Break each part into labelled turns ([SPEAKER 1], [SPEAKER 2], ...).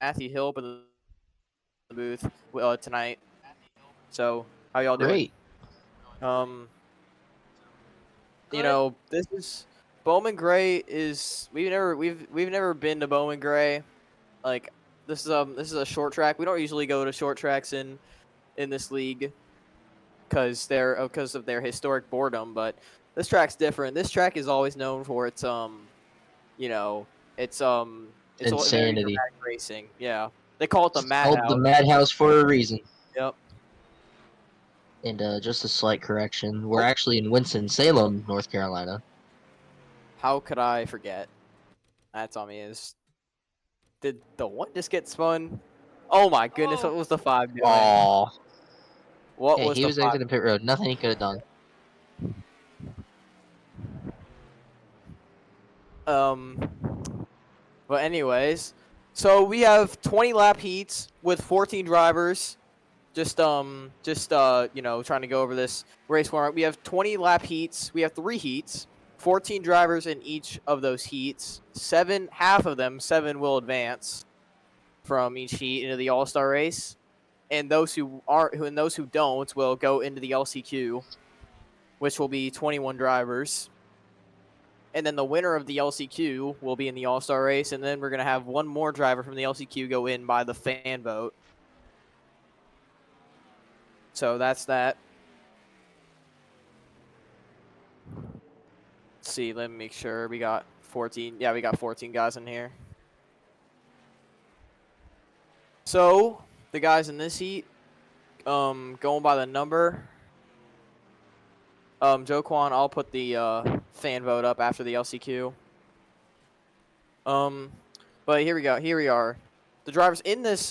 [SPEAKER 1] Matthew Hill in the booth tonight. So how y'all doing?
[SPEAKER 2] Great.
[SPEAKER 1] Um,
[SPEAKER 3] Good.
[SPEAKER 1] this is Bowman Gray is we've never been to Bowman Gray. Like this is a short track. We don't usually go to short tracks in this league because of their historic boredom, but this track's different. This track is always known for its you know, it's very
[SPEAKER 2] Insanity.
[SPEAKER 1] dramatic racing. Yeah. They call it the
[SPEAKER 2] It's called the
[SPEAKER 1] Madhouse.
[SPEAKER 2] Madhouse for a reason.
[SPEAKER 1] Yep.
[SPEAKER 2] And just a slight correction, we're
[SPEAKER 1] Oh,
[SPEAKER 2] actually in Winston-Salem, North Carolina.
[SPEAKER 1] how could I forget? That's on me. Did the one just get spun? Oh my goodness! What
[SPEAKER 3] Oh,
[SPEAKER 1] was the five doing?
[SPEAKER 2] Aw.
[SPEAKER 1] What
[SPEAKER 2] Hey,
[SPEAKER 1] was
[SPEAKER 2] he
[SPEAKER 1] the
[SPEAKER 2] was
[SPEAKER 1] five?
[SPEAKER 2] exiting pit road. Nothing he could have done.
[SPEAKER 1] But anyways, so we have 20 lap heats with 14 drivers. Trying to go over this race format. We have 20 lap heats. We have 3 heats. 14 drivers in each of those heats. Half of them, 7 will advance from each heat into the All-Star race, and those who don't will go into the LCQ, which will be 21 drivers. And then the winner of the LCQ will be in the All-Star race, and then we're gonna have one more driver from the LCQ go in by the fan vote. So that's that. Let's see, let me make sure we got 14. Yeah, we got 14 guys in here. So the guys in this heat, going by the number. Joe Quan, I'll put the fan vote up after the LCQ. But here we go. Here we are. The drivers in this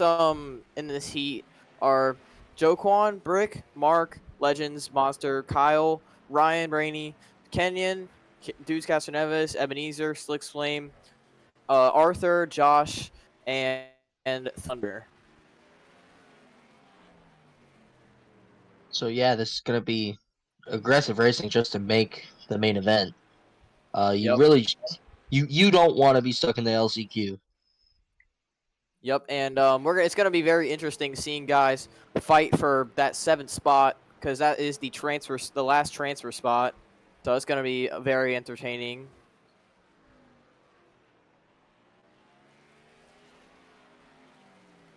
[SPEAKER 1] heat are Joe Quan, Brick, Mark, Legends, Monster, Kyle, Ryan, Rainey, Kenyon, Dudes Castroneves, Ebenezer, Slicks Flame, Arthur, Josh, and Thunder.
[SPEAKER 2] So yeah, this is gonna be aggressive racing just to make the main event. You
[SPEAKER 1] Yep.
[SPEAKER 2] really, you don't want to be stuck in the LCQ.
[SPEAKER 1] Yep, and it's gonna be very interesting seeing guys fight for that 7th spot because that is the last transfer spot. So it's gonna be very entertaining.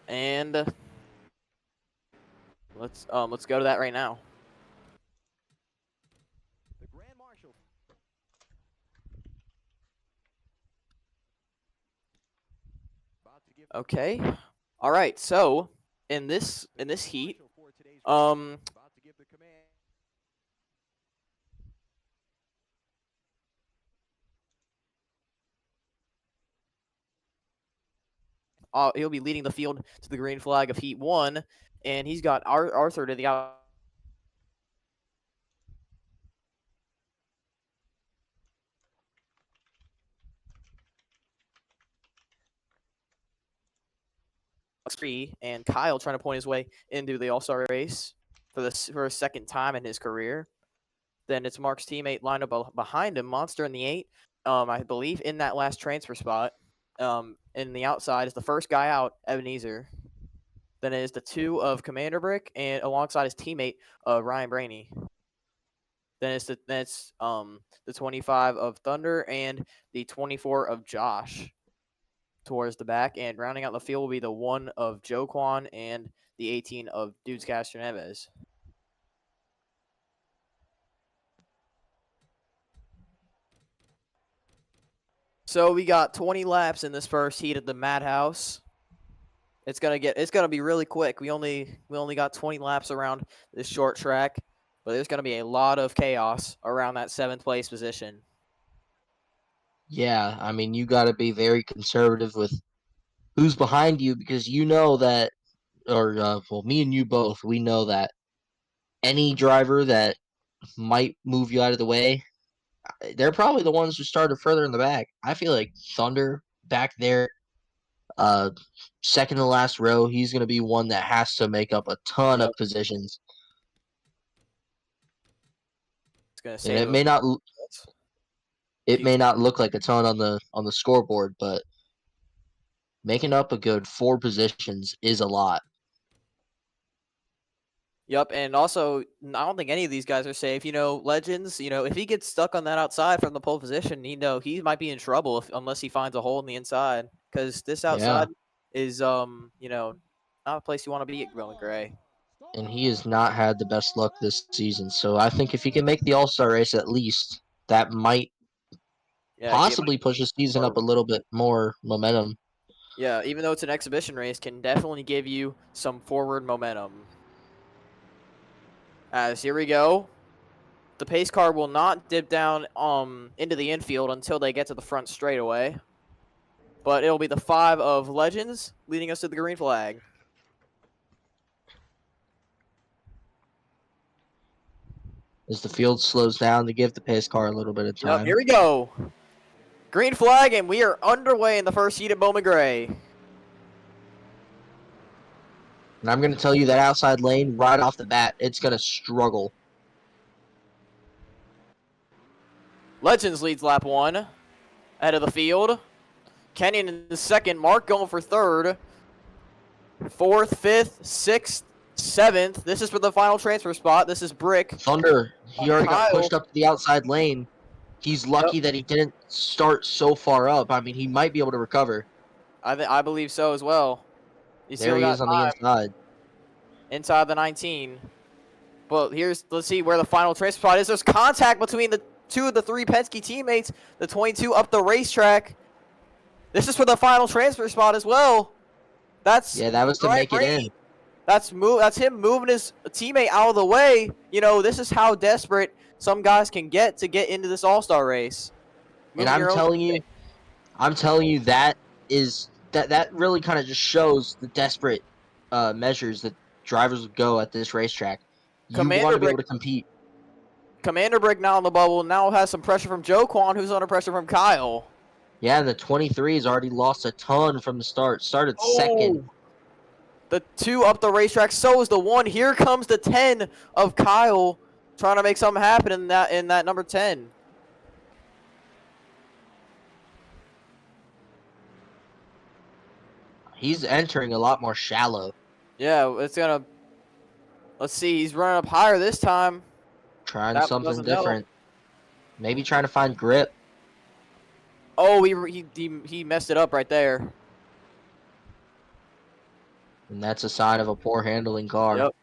[SPEAKER 1] And let's go to that right now.
[SPEAKER 3] the Grand Marshal. About to give
[SPEAKER 1] Okay. All right. So in this heat,
[SPEAKER 3] Marshal for today's race.
[SPEAKER 1] um,
[SPEAKER 3] About to give the command.
[SPEAKER 1] he'll be leading the field to the green flag of Heat 1, and he's got Arthur to the outside. And Kyle trying to point his way into the All-Star race for a second time in his career. Then it's Mark's teammate lined up behind him, Monster in the 8. I believe in that last transfer spot. In the outside is the first guy out, Ebenezer. Then it is the 2 of Commander Brick and alongside his teammate Ryan Brainey. Then it's the 25 of Thunder and the 24 of Josh towards the back, and rounding out the field will be the 1 of Joe Quan and the 18 of Dudes Castroneves. So we got 20 laps in this first heat at the Madhouse. It's gonna be really quick. We only got 20 laps around this short track, but there's gonna be a lot of chaos around that 7th place position.
[SPEAKER 2] Yeah, I mean you got to be very conservative with who's behind you because you know that, or well, me and you both, we know that any driver that might move you out of the way, they're probably the ones who started further in the back. I feel like Thunder back there, uh, second to last row, he's going to be one that has to make up a ton
[SPEAKER 1] Yep,
[SPEAKER 2] of positions,
[SPEAKER 1] it's gonna
[SPEAKER 2] and
[SPEAKER 1] save those.
[SPEAKER 2] it
[SPEAKER 1] Keep
[SPEAKER 2] may not look like a ton on the scoreboard, but making up a good 4 positions is a lot.
[SPEAKER 1] Yep, and also I don't think any of these guys are safe. Legends. If he gets stuck on that outside from the pole position, he might be in trouble unless he finds a hole in the inside. Because this
[SPEAKER 2] Yeah,
[SPEAKER 1] outside is not a place you want to be at Bowman Gray.
[SPEAKER 2] and he has not had the best luck this season. So I think if he can make the All-Star race at least, that might
[SPEAKER 1] Yeah,
[SPEAKER 2] possibly push his season up a little bit more momentum.
[SPEAKER 1] yeah. Even though it's an exhibition race, can definitely give you some forward momentum. As here we go. The pace car will not dip down into the infield until they get to the front straightaway. But it'll be the 5 of Legends leading us to the green flag.
[SPEAKER 2] As the field slows down to give the pace car a little bit of
[SPEAKER 1] Yep,
[SPEAKER 2] time.
[SPEAKER 1] here we go. Green flag, and we are underway in the first heat at Bowman Gray.
[SPEAKER 2] And I'm going to tell you that outside lane right off the bat, it's going to struggle.
[SPEAKER 1] Legends leads lap 1 ahead of the field. Kenyon in the second. Mark going for third. 4th, 5th, 6th, 7th. This is for the final transfer spot. This is Brick.
[SPEAKER 2] Thunder, he already got
[SPEAKER 1] Kyle.
[SPEAKER 2] pushed up to the outside lane. He's lucky that he didn't start so far up. I mean, he might be able to recover.
[SPEAKER 1] I believe so as well. You
[SPEAKER 2] There
[SPEAKER 1] still
[SPEAKER 2] he
[SPEAKER 1] got
[SPEAKER 2] is on the
[SPEAKER 1] time
[SPEAKER 2] inside.
[SPEAKER 1] inside the 19. But let's see where the final transfer spot is. There's contact between the 2 of the 3 Penske teammates. The 22 up the racetrack. This is for the final transfer spot as well. That's
[SPEAKER 2] Yeah, that was to
[SPEAKER 1] Brian
[SPEAKER 2] make it
[SPEAKER 1] Brady.
[SPEAKER 2] in.
[SPEAKER 1] That's him moving his teammate out of the way. This is how desperate some guys can get to get into this All-Star race.
[SPEAKER 2] And
[SPEAKER 1] Moving your own
[SPEAKER 2] I'm telling you that really kind of just shows the desperate measures that drivers would go at this racetrack. You want
[SPEAKER 1] Commander
[SPEAKER 2] to be able
[SPEAKER 1] Brick.
[SPEAKER 2] to compete.
[SPEAKER 1] Commander Brick now on the bubble. Now has some pressure from Joe Kwan, who's under pressure from Kyle.
[SPEAKER 2] Yeah, and the 23 has already lost a ton from the start. Started second.
[SPEAKER 1] The 2 up the racetrack. So is the 1. Here comes the 10 of Kyle, trying to make something happen in that number 10.
[SPEAKER 2] He's entering a lot more shallow.
[SPEAKER 1] Yeah, it's gonna. Let's see. He's running up higher this time.
[SPEAKER 2] Trying
[SPEAKER 1] That
[SPEAKER 2] something
[SPEAKER 1] doesn't help.
[SPEAKER 2] different. Maybe trying to find grip.
[SPEAKER 1] Oh, he messed it up right there.
[SPEAKER 2] And that's a sign of a poor handling car.
[SPEAKER 1] Yep.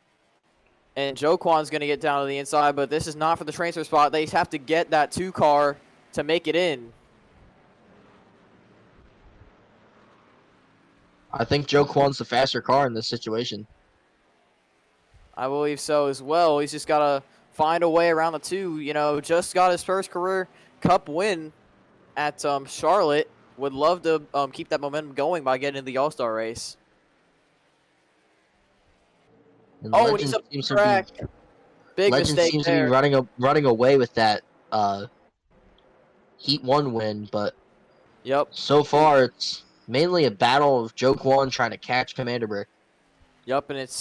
[SPEAKER 1] And Joe Kwan's going to get down to the inside, but this is not for the transfer spot. They have to get that 2 car to make it in.
[SPEAKER 2] I think Joe Kwan's the faster car in this situation.
[SPEAKER 1] I believe so as well. He's just got to find a way around the 2. Just got his first career Cup win at Charlotte. Would love to keep that momentum going by getting into the All-Star race.
[SPEAKER 2] And
[SPEAKER 1] Oh, and he's up the track. Big
[SPEAKER 2] Legend
[SPEAKER 1] mistake
[SPEAKER 2] seems
[SPEAKER 1] there.
[SPEAKER 2] to be running away with that Heat 1 win, but
[SPEAKER 1] Yep.
[SPEAKER 2] so far it's mainly a battle of Joe Kwan trying to catch Commander Brick.
[SPEAKER 1] Yep, and it's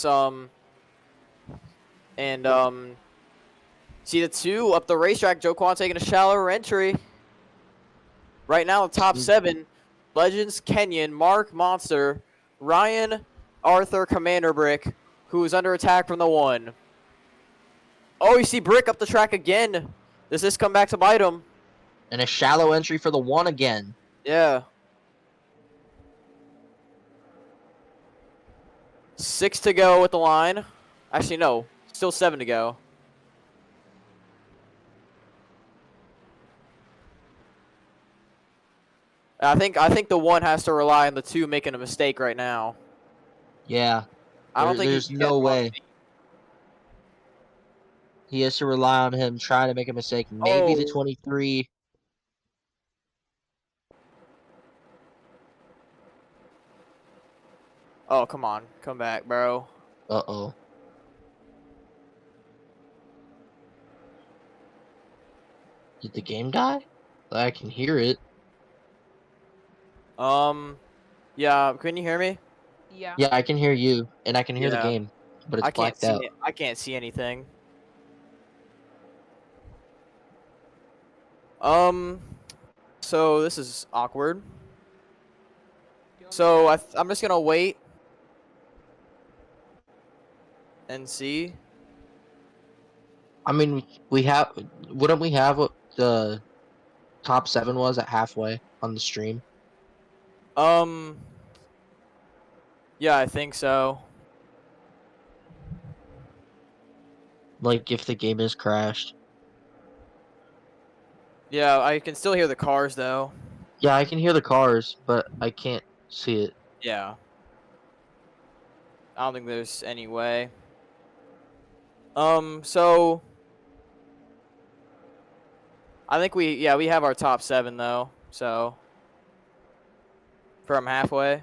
[SPEAKER 1] see the 2 up the racetrack. Joe Kwan taking a shallower entry. Right now, the top 7: Legends, Kenyon, Mark, Monster, Ryan, Arthur, Commander Brick, who is under attack from the 1. Oh, you see Brick up the track again. Does this come back to bite him?
[SPEAKER 2] And a shallow entry for the 1 again.
[SPEAKER 1] Yeah. 6 to go with the line. Actually, no. Still 7 to go. I think the 1 has to rely on the 2 making a mistake right now.
[SPEAKER 2] Yeah.
[SPEAKER 1] I don't think
[SPEAKER 2] there's
[SPEAKER 1] he can
[SPEAKER 2] no
[SPEAKER 1] catch him on
[SPEAKER 2] way. He has to rely on him trying to make a mistake. Maybe the 23.
[SPEAKER 1] Oh, come on. Come back, bro.
[SPEAKER 2] Uh-oh. Did the game die? I can hear it.
[SPEAKER 1] Yeah, can you hear me?
[SPEAKER 4] Yeah.
[SPEAKER 2] Yeah, I can hear you, and I can hear the
[SPEAKER 1] Yeah.
[SPEAKER 2] game, but it's
[SPEAKER 1] I can't
[SPEAKER 2] blacked
[SPEAKER 1] see
[SPEAKER 2] out.
[SPEAKER 1] it. I can't see anything. So this is awkward. So I'm just gonna wait and see.
[SPEAKER 2] I mean, wouldn't we have what the top 7 was at halfway on the stream?
[SPEAKER 1] Um, yeah, I think so.
[SPEAKER 2] Like if the game is crashed.
[SPEAKER 1] Yeah, I can still hear the cars though.
[SPEAKER 2] Yeah, I can hear the cars, but I can't see it.
[SPEAKER 1] Yeah. I don't think there's any way. So I think we have our top 7 though. So from halfway.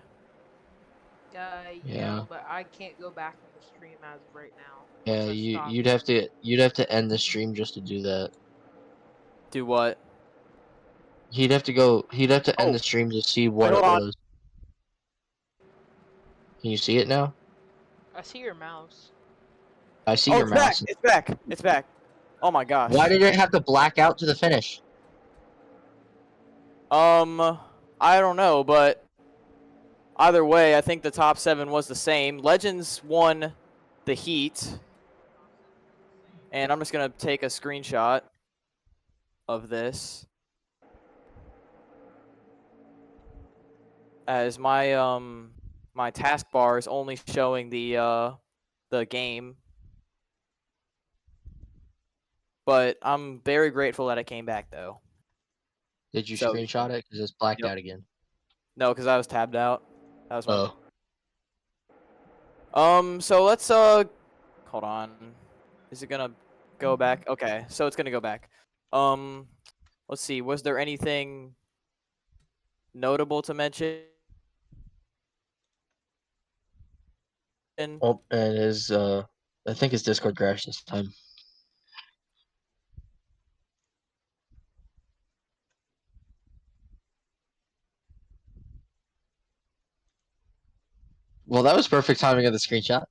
[SPEAKER 2] Yeah.
[SPEAKER 4] Yeah, but I can't go back in the stream as of right now.
[SPEAKER 2] Yeah,
[SPEAKER 4] Once I stop
[SPEAKER 2] you'd
[SPEAKER 4] it.
[SPEAKER 2] have to end the stream just to do that.
[SPEAKER 1] Do what?
[SPEAKER 2] He'd have to end
[SPEAKER 1] Oh,
[SPEAKER 2] the stream to see
[SPEAKER 1] wait,
[SPEAKER 2] what
[SPEAKER 1] hold
[SPEAKER 2] it
[SPEAKER 1] on.
[SPEAKER 2] was. Can you see it now?
[SPEAKER 4] I see your mouse.
[SPEAKER 2] I see
[SPEAKER 1] Oh,
[SPEAKER 2] your
[SPEAKER 1] it's back.
[SPEAKER 2] mouse.
[SPEAKER 1] It's back. It's back. Oh my gosh.
[SPEAKER 2] Why did it have to black out to the finish?
[SPEAKER 1] I don't know, but either way, I think the top 7 was the same. Legends won the heat, and I'm just gonna take a screenshot of this as my taskbar is only showing the game, but I'm very grateful that I came back though.
[SPEAKER 2] Did you
[SPEAKER 1] So
[SPEAKER 2] screenshot it? Because it's blacked
[SPEAKER 1] yep.
[SPEAKER 2] out again.
[SPEAKER 1] No, because I was tabbed out. That was my.
[SPEAKER 2] Oh.
[SPEAKER 1] So let's hold on. Is it gonna go back? Okay, so it's gonna go back. Let's see. Was there anything notable to mention?
[SPEAKER 2] Oh, and I think his Discord crashed this time. Well, that was perfect timing of the screenshot.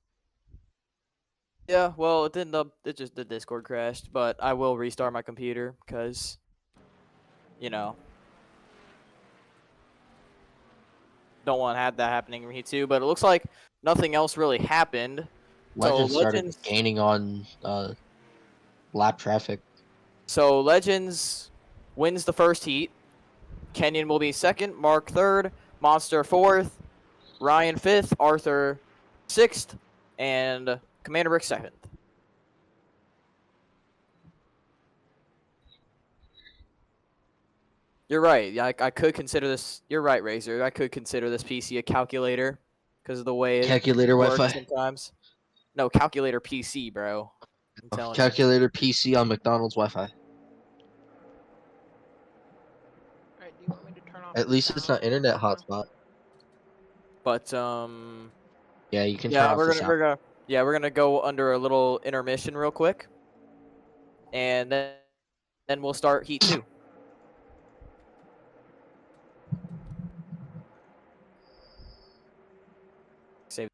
[SPEAKER 1] Yeah, well, it didn't. It just the Discord crashed, but I will restart my computer because, you know, don't want to have that happening to me too. But it looks like nothing else really happened. So
[SPEAKER 2] Legends started
[SPEAKER 1] Legends.
[SPEAKER 2] gaining on lap traffic.
[SPEAKER 1] So Legends wins the first heat. Kenyon will be second, Mark third, Monster fourth, Ryan fifth, Arthur sixth, and Commander Rick seventh. You're right. Yeah, I could consider this. You're right, Razor. I could consider this PC a calculator because of the way it
[SPEAKER 2] Calculator
[SPEAKER 1] works
[SPEAKER 2] Wi-Fi.
[SPEAKER 1] sometimes. No, calculator PC, bro. I'm telling you.
[SPEAKER 2] Calculator PC on McDonald's Wi-Fi.
[SPEAKER 4] Alright, do you want me to turn off
[SPEAKER 2] At
[SPEAKER 4] the
[SPEAKER 2] least it's
[SPEAKER 4] sound
[SPEAKER 2] not internet
[SPEAKER 4] anymore?
[SPEAKER 2] hotspot.
[SPEAKER 1] But
[SPEAKER 2] Yeah, you can turn
[SPEAKER 1] yeah,
[SPEAKER 2] off the sound.
[SPEAKER 1] we're gonna go under a little intermission real quick, and then we'll start heat 2. Save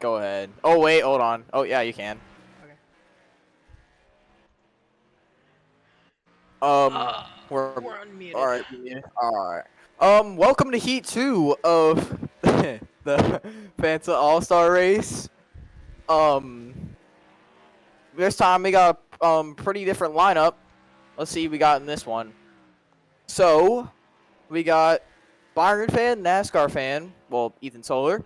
[SPEAKER 1] Go ahead. Oh, wait, hold on. Oh, yeah, you can.
[SPEAKER 4] Okay.
[SPEAKER 1] We're
[SPEAKER 4] We're unmuted.
[SPEAKER 1] all right. All right. Welcome to Heat 2 of the Fanta All-Star Race. This time we got a pretty different lineup. Let's see what we got in this one. So, we got Byron fan, NASCAR fan, well, Ethan Solar.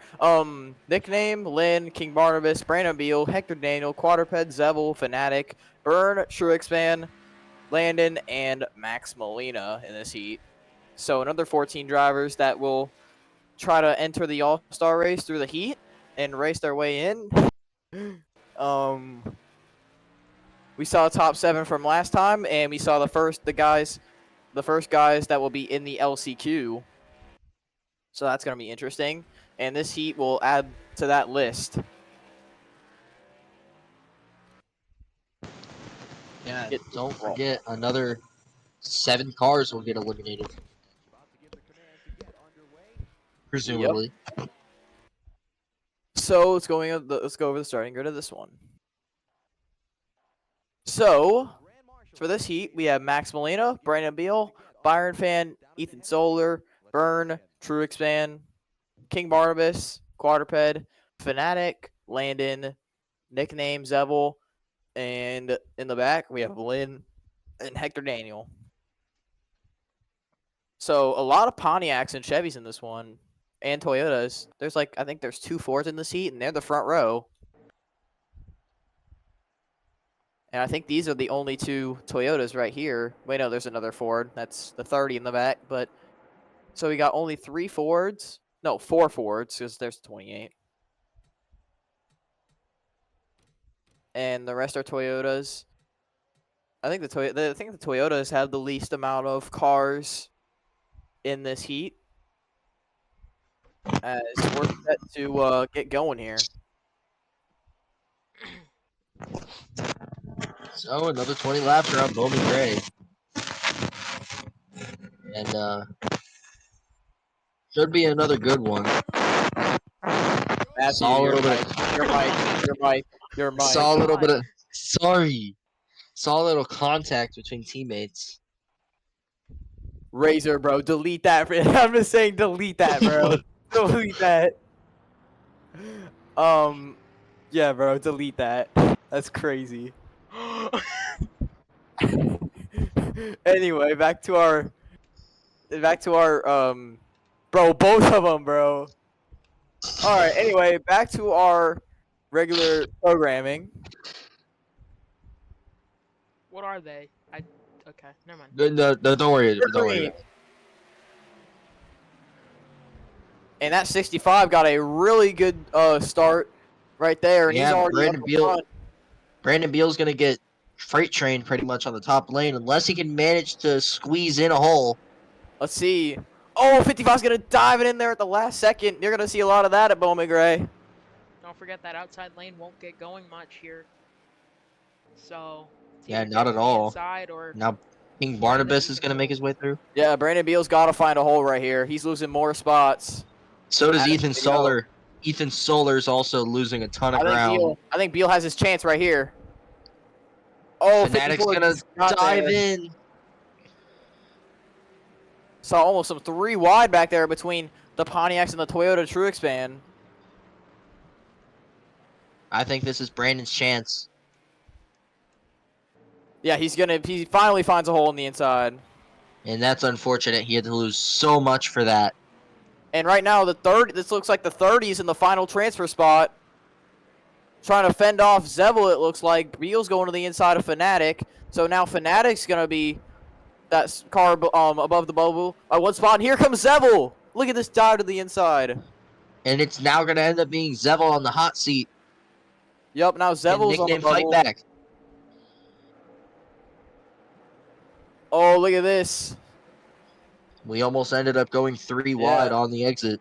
[SPEAKER 1] Nickname, Lynn, King Barnabas, Brandon Beal, Hector Daniel, Quadruped, Zevel, Fanatic, Burn, Truex fan, Landon, and Max Molina in this heat. So another 14 drivers that will try to enter the All-Star race through the heat and race their way in. We saw top 7 from last time, and we saw the first guys that will be in the LCQ. So that's going to be interesting. And this heat will add to that list.
[SPEAKER 2] Yeah,
[SPEAKER 1] Get
[SPEAKER 2] don't
[SPEAKER 1] roll.
[SPEAKER 2] forget another 7 cars will get eliminated,
[SPEAKER 3] About to give the command to get underway.
[SPEAKER 2] presumably.
[SPEAKER 1] So let's go over the starting grid of this one. So
[SPEAKER 3] Grand Marshal
[SPEAKER 1] for this heat, we have Max Molina, Brandon Beal, Byron fan, Ethan Solar, Burn, Truex fan, King Barnabas, Quadruped, Fanatic, Landon, Nickname Zevel, and in the back we have Lynn and Hector Daniel. So a lot of Pontiacs and Chevys in this one, and Toyotas. There's I think there's 2 Fords in the seat, and they're the front row. And I think these are the only 2 Toyotas right here. Wait, no, there's another Ford. That's the 30 in the back. But so we got only 3 Fords. No, 4 Fords because there's 28. And the rest are Toyotas. I think the Toyotas have the least amount of cars in this heat. As we're set to get going here.
[SPEAKER 2] So another 20 laps around Bowman Gray. And should be another good one.
[SPEAKER 1] Matthew,
[SPEAKER 2] Saw a
[SPEAKER 1] your
[SPEAKER 2] little bit
[SPEAKER 1] mic, your mic.
[SPEAKER 2] saw a little bit of saw a little contact between teammates.
[SPEAKER 1] Razor, bro, delete that. I'm just saying, delete that, bro. Delete that. Yeah, bro, delete that. That's crazy. Anyway, back to our, bro, both of them, bro. All right. Anyway, back to our regular programming.
[SPEAKER 4] What are they? Okay, never mind.
[SPEAKER 2] No, don't worry.
[SPEAKER 1] They're
[SPEAKER 2] Don't worry
[SPEAKER 1] green.
[SPEAKER 2] about it.
[SPEAKER 1] And that 65 got a really good start right there, and he's
[SPEAKER 2] Yeah,
[SPEAKER 1] already up in front.
[SPEAKER 2] Brandon Beal's gonna get freight trained pretty much on the top lane unless he can manage to squeeze in a hole.
[SPEAKER 1] Let's see. Oh, 55's going to dive it in there at the last second. You're going to see a lot of that at Bowman Gray.
[SPEAKER 4] Don't forget that outside lane won't get going much here. So it's
[SPEAKER 2] Yeah,
[SPEAKER 4] either
[SPEAKER 2] not
[SPEAKER 4] get
[SPEAKER 2] at
[SPEAKER 4] to the
[SPEAKER 2] all.
[SPEAKER 4] inside or
[SPEAKER 2] Now King
[SPEAKER 4] find
[SPEAKER 2] Barnabas
[SPEAKER 4] a
[SPEAKER 2] is gonna make his way through.
[SPEAKER 1] Yeah, Brandon Beal's got to find a hole right here. He's losing more spots.
[SPEAKER 2] So does
[SPEAKER 1] As
[SPEAKER 2] Ethan
[SPEAKER 1] they go.
[SPEAKER 2] Solar. Ethan Solar's also losing a ton of ground.
[SPEAKER 1] I think Beal has his chance right here. Oh,
[SPEAKER 2] Fanatic's
[SPEAKER 1] 54
[SPEAKER 2] gonna
[SPEAKER 1] just got
[SPEAKER 2] dive
[SPEAKER 1] there.
[SPEAKER 2] in.
[SPEAKER 1] Saw almost some 3 wide back there between the Pontiacs and the Toyota Truex fan.
[SPEAKER 2] I think this is Brandon's chance.
[SPEAKER 1] Yeah, he finally finds a hole in the inside.
[SPEAKER 2] And that's unfortunate. He had to lose so much for that.
[SPEAKER 1] And right now, this looks like the 30's in the final transfer spot. Trying to fend off Zevel, it looks like. Beal's going to the inside of Fanatic. So now Fanatic's going to be that car above the bubble. One spot, and here comes Zevel. Look at this dive to the inside.
[SPEAKER 2] And it's now going to end up being Zevel on the hot seat.
[SPEAKER 1] Yep, now
[SPEAKER 2] Can
[SPEAKER 1] Zevel's on the
[SPEAKER 2] nickname fight
[SPEAKER 1] bubble.
[SPEAKER 2] back.
[SPEAKER 1] Oh, look at this.
[SPEAKER 2] We almost ended up going 3 wide on the exit.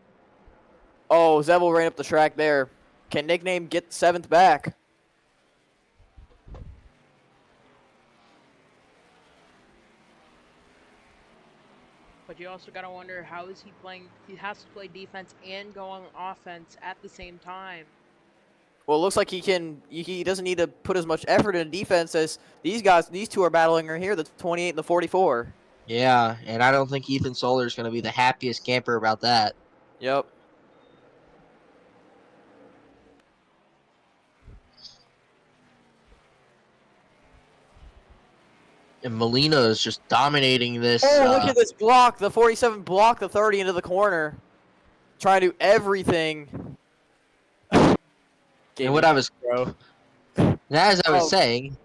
[SPEAKER 1] Oh, Zevel ran up the track there. Can nickname get 7th back?
[SPEAKER 4] But you also gotta wonder, how is he playing? He has to play defense and go on offense at the same time.
[SPEAKER 1] Well, it looks like he doesn't need to put as much effort in defense as these guys. These two are battling right here. The 28 and the 44.
[SPEAKER 2] Yeah, and I don't think Ethan Solar is going to be the happiest camper about that.
[SPEAKER 1] Yep.
[SPEAKER 2] And Molina is just dominating this.
[SPEAKER 1] Oh, look at this block. The 47 blocked the 30 into the corner. Trying to do everything.
[SPEAKER 2] And what I was,
[SPEAKER 1] bro.
[SPEAKER 2] as I was
[SPEAKER 1] Oh.
[SPEAKER 2] saying,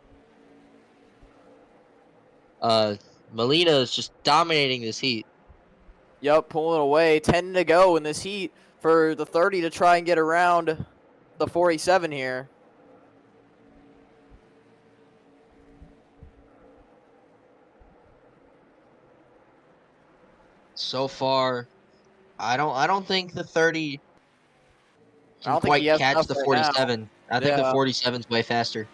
[SPEAKER 2] Molina is just dominating this heat.
[SPEAKER 1] Yep, pulling away. 10 to go in this heat for the 30 to try and get around the 47 here.
[SPEAKER 2] So far, I don't think the 30
[SPEAKER 1] I
[SPEAKER 2] can
[SPEAKER 1] don't think he
[SPEAKER 2] quite
[SPEAKER 1] has
[SPEAKER 2] catch
[SPEAKER 1] enough
[SPEAKER 2] the
[SPEAKER 1] right now.
[SPEAKER 2] 47. I think the
[SPEAKER 1] Yeah.
[SPEAKER 2] 47's way faster.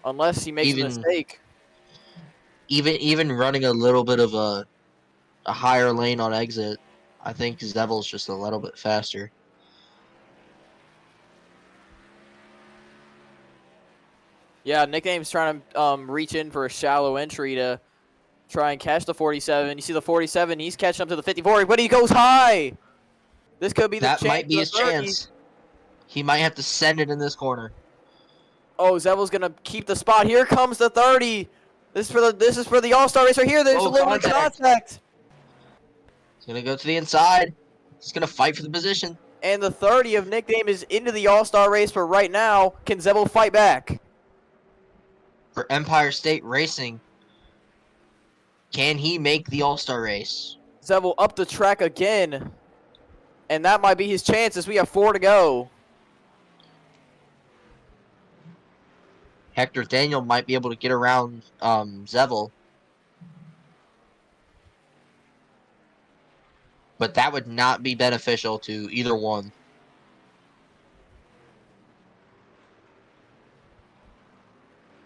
[SPEAKER 1] Unless he makes a mistake.
[SPEAKER 2] Even running a little bit of a higher lane on exit, I think Zevel's just a little bit faster.
[SPEAKER 1] Yeah, Nickname's trying to reach in for a shallow entry to try and catch the 47. You see the 47, he's catching up to the 54, but he goes high. This could be the
[SPEAKER 2] That
[SPEAKER 1] chance
[SPEAKER 2] might be
[SPEAKER 1] for
[SPEAKER 2] his
[SPEAKER 1] the 30.
[SPEAKER 2] chance. He might have to send it in this corner.
[SPEAKER 1] Oh, Zevel's gonna keep the spot. Here comes the 30. This is for the All-Star race right here. There's a little bit of contact.
[SPEAKER 2] He's gonna go to the inside. He's gonna fight for the position.
[SPEAKER 1] And the 30 of Nickname is into the All-Star race, but right now, can Zevel fight back?
[SPEAKER 2] For Empire State Racing, can he make the All-Star race?
[SPEAKER 1] Zevel up the track again. And that might be his chances. We have 4 to go.
[SPEAKER 2] Hector Daniel might be able to get around Zevel. But that would not be beneficial to either one.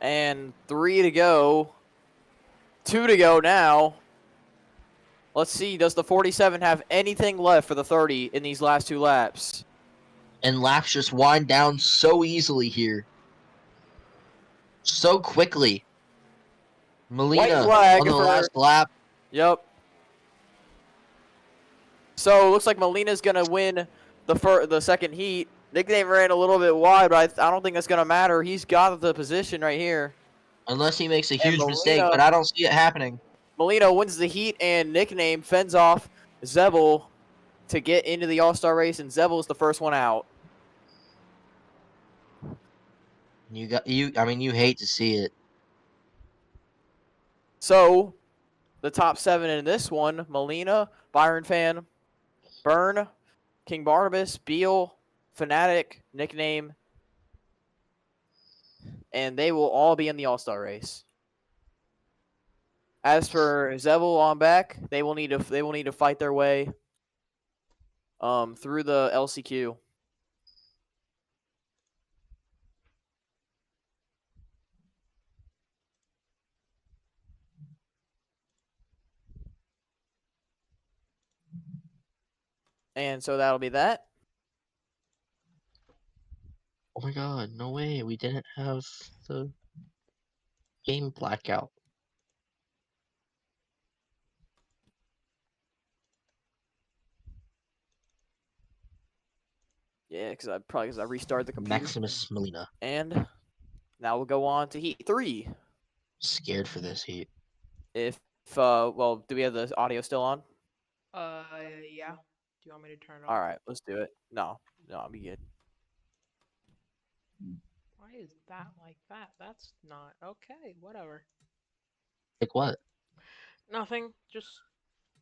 [SPEAKER 1] And 3 to go. 2 to go now. Let's see, does the 47 have anything left for the 30 in these last 2 laps?
[SPEAKER 2] And laps just wind down so easily here. So quickly. Molina on the last lap.
[SPEAKER 1] Yep. So, looks like Molina's going to win the second heat. Nickname ran a little bit wide, but I don't think that's going to matter. He's got the position right here.
[SPEAKER 2] Unless he makes a huge mistake, but I don't see it happening.
[SPEAKER 1] Molina wins the heat, and Nickname fends off Zevel to get into the All-Star race, and Zevel's the first one out.
[SPEAKER 2] I mean, you hate to see it.
[SPEAKER 1] So, the top 7 in this one, Molina, Byron Fan, Byrne, King Barnabas, Beal, Fanatic, Nickname, and they will all be in the All-Star race. As for Zevel on back, they will need to fight their way through the LCQ. And so that'll be that.
[SPEAKER 2] Oh my god, no way. We didn't have the game blackout.
[SPEAKER 1] Yeah, because I restarted the computer.
[SPEAKER 2] Maximus Molina.
[SPEAKER 1] And now we'll go on to Heat 3.
[SPEAKER 2] Scared for this heat.
[SPEAKER 1] Well, do we have the audio still on?
[SPEAKER 4] Yeah. Do you want me to turn it
[SPEAKER 1] All
[SPEAKER 4] on?
[SPEAKER 1] right, let's do it. No, I'll be good.
[SPEAKER 4] Why is that like that? That's not okay. Whatever.
[SPEAKER 2] Like what?
[SPEAKER 4] Nothing. Just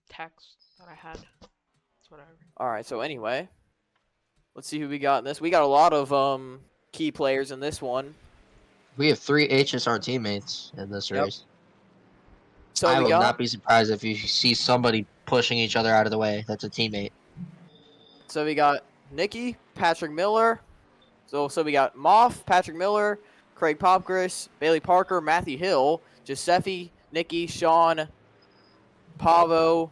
[SPEAKER 4] text that I had. It's whatever.
[SPEAKER 1] All right, so anyway, let's see who we got in this. We got a lot of key players in this one.
[SPEAKER 2] We have 3 HSR teammates in this race.
[SPEAKER 1] So
[SPEAKER 2] I
[SPEAKER 1] we
[SPEAKER 2] will
[SPEAKER 1] got
[SPEAKER 2] not be surprised if you see somebody pushing each other out of the way. That's a teammate.
[SPEAKER 1] So we got Nikki, Patrick Miller. So we got Moff, Patrick Miller, Craig Popgris, Bailey Parker, Matthew Hill, Giuseppe, Nikki, Sean, Pavo,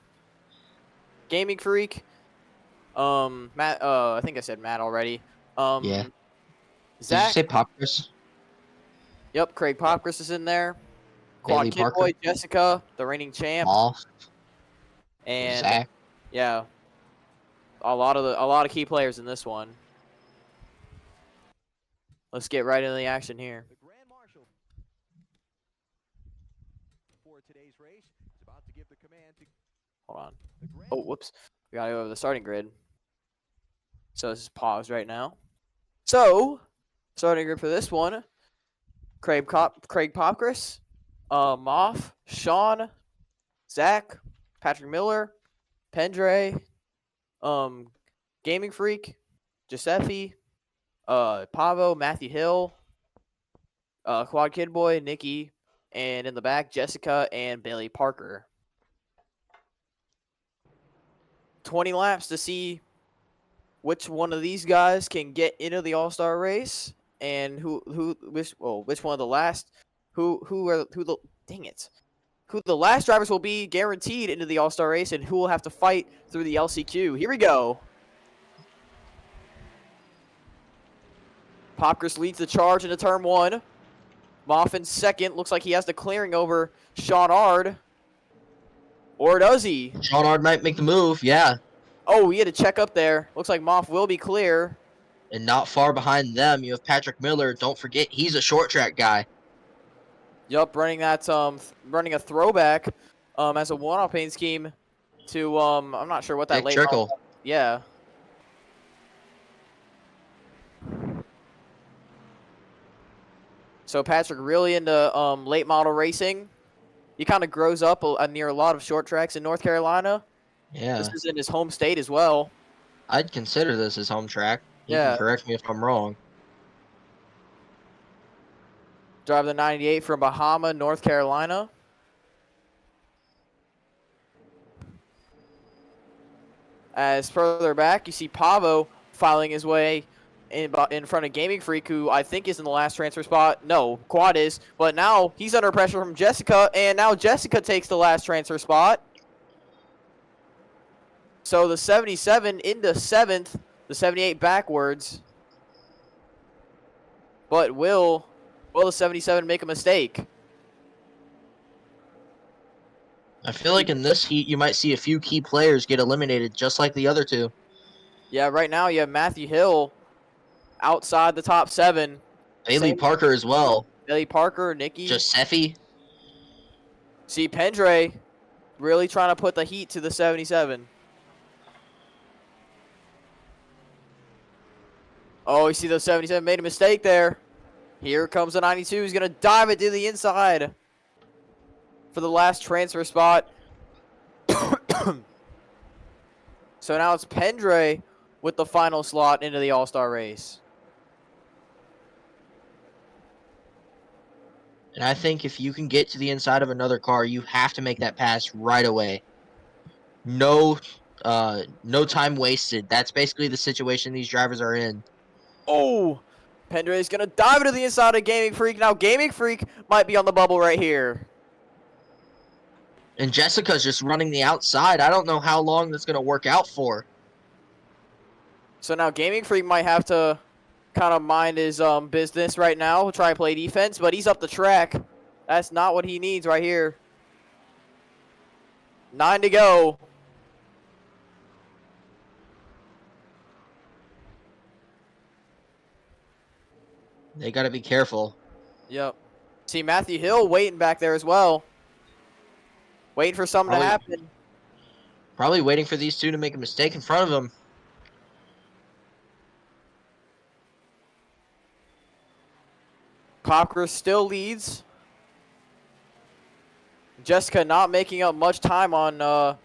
[SPEAKER 1] Gaming Freak. Matt. I think I said Matt already.
[SPEAKER 2] Yeah. Did you
[SPEAKER 1] Zach.
[SPEAKER 2] say Popkers?
[SPEAKER 1] Yep, Craig Popkris is in there. Quad
[SPEAKER 2] Bailey
[SPEAKER 1] Kid
[SPEAKER 2] Parker?
[SPEAKER 1] Boy, Jessica, the reigning champ,
[SPEAKER 2] Moss?
[SPEAKER 1] and
[SPEAKER 2] Zach?
[SPEAKER 1] yeah, a lot of key players in this one. Let's get right into the action here.
[SPEAKER 3] The Grand Marshal for today's race is about to give the command to
[SPEAKER 1] Hold on.
[SPEAKER 3] the Grand
[SPEAKER 1] Oh, whoops. We gotta go over the starting grid. So this is paused right now. So, starting grid for this one: Craig Popkris, Moff, Sean, Zach, Patrick Miller, Pendre, Gaming Freak, Giuseppe, Pavo, Matthew Hill, Quad Kid Boy, Nikki, and in the back, Jessica and Bailey Parker. 20 laps to see which one of these guys can get into the All-Star race and which one of the last who the last drivers will be guaranteed into the All-Star race and who will have to fight through the LCQ. Here we go. Popkris leads the charge into turn 1. Moffin second. Looks like he has the clearing over Sean Ard. Or does he?
[SPEAKER 2] Sean Ard might make the move, yeah.
[SPEAKER 1] Oh, he had to check up there. Looks like Moff will be clear.
[SPEAKER 2] And not far behind them, you have Patrick Miller. Don't forget, he's a short track guy.
[SPEAKER 1] Yup, running a throwback as a one-off paint scheme to I'm not sure what that
[SPEAKER 2] Dick
[SPEAKER 1] late
[SPEAKER 2] Trickle.
[SPEAKER 1] model. Yeah. So Patrick really into late model racing. He kind of grows up near a lot of short tracks in North Carolina.
[SPEAKER 2] Yeah.
[SPEAKER 1] This is in his home state as well.
[SPEAKER 2] I'd consider this his home track. You
[SPEAKER 1] Yeah.
[SPEAKER 2] can correct me if I'm wrong.
[SPEAKER 1] Drive the 98 from Bahama, North Carolina. As further back, you see Pavo filing his way in front of Gaming Freak, who I think is in the last transfer spot. No, Quad is. But now he's under pressure from Jessica, and now Jessica takes the last transfer spot. So the 77 into 7th, the 78 backwards. But will the 77 make a mistake?
[SPEAKER 2] I feel like in this heat, you might see a few key players get eliminated, just like the other two.
[SPEAKER 1] Yeah, right now you have Matthew Hill outside the top 7.
[SPEAKER 2] Bailey Parker as well.
[SPEAKER 1] Bailey Parker, Nikki.
[SPEAKER 2] Giuseppe.
[SPEAKER 1] See, Pendre really trying to put the heat to the 77. Oh, you see the 77 made a mistake there. Here comes the 92. He's going to dive it to the inside for the last transfer spot. So now it's Pendre with the final slot into the All-Star race.
[SPEAKER 2] And I think if you can get to the inside of another car, you have to make that pass right away. No time wasted. That's basically the situation these drivers are in.
[SPEAKER 1] Oh, Pendre is going to dive into the inside of Gaming Freak. Now Gaming Freak might be on the bubble right here.
[SPEAKER 2] And Jessica's just running the outside. I don't know how long that's going to work out for.
[SPEAKER 1] So now Gaming Freak might have to kind of mind his business right now, try and play defense, but he's up the track. That's not what he needs right here. 9 to go.
[SPEAKER 2] They got to be careful.
[SPEAKER 1] Yep. See Matthew Hill waiting back there as well. Waiting for something to happen.
[SPEAKER 2] Probably waiting for these two to make a mistake in front of them.
[SPEAKER 1] Popkris still leads. Jessica not making up much time on the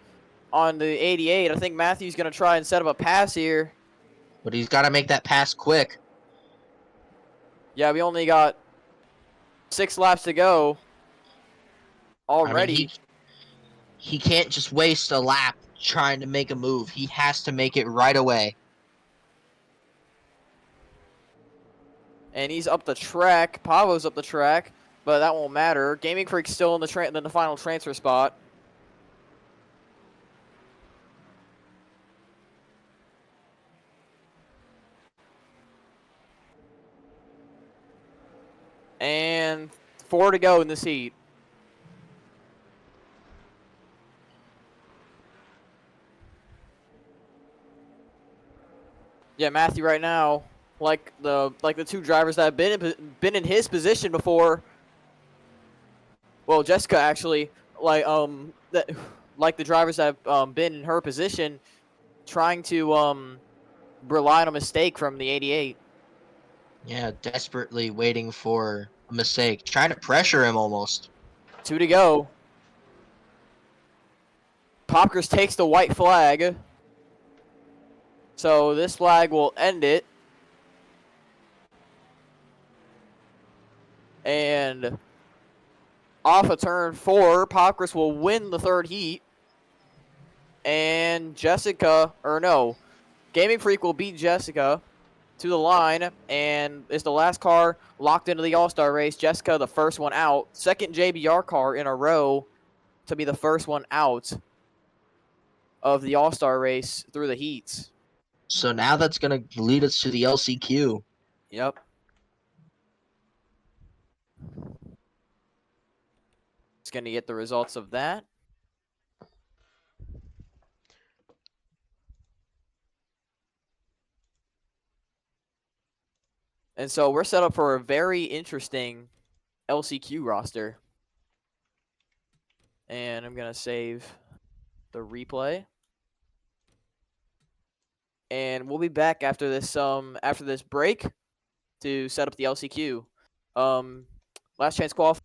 [SPEAKER 1] 88. I think Matthew's going to try and set up a pass here.
[SPEAKER 2] But he's got to make that pass quick.
[SPEAKER 1] Yeah, we only got 6 laps to go already.
[SPEAKER 2] I mean, he can't just waste a lap trying to make a move. He has to make it right away.
[SPEAKER 1] And he's up the track. Pavo's up the track, but that won't matter. Gaming Freak's still in the final transfer spot. And 4 to go in this heat. Yeah, Matthew right now, like the two drivers that have been in his position before. Well, Jessica actually, like the drivers that have been in her position, trying to rely on a mistake from the 88.
[SPEAKER 2] Yeah, desperately waiting for a mistake, trying to pressure him almost.
[SPEAKER 1] 2 to go. Popkers takes the white flag. So this flag will end it. And off of turn 4, Popkers will win the third heat. And Gaming Freak will beat Jessica to the line, and it's the last car locked into the All-Star race. Jessica, the first one out. Second JBR car in a row to be the first one out of the All-Star race through the heats.
[SPEAKER 2] So now that's going to lead us to the LCQ.
[SPEAKER 1] Yep. It's going to get the results of that. And so we're set up for a very interesting LCQ roster. And I'm going to save the replay. And we'll be back after this break to set up the LCQ. Last chance qualify.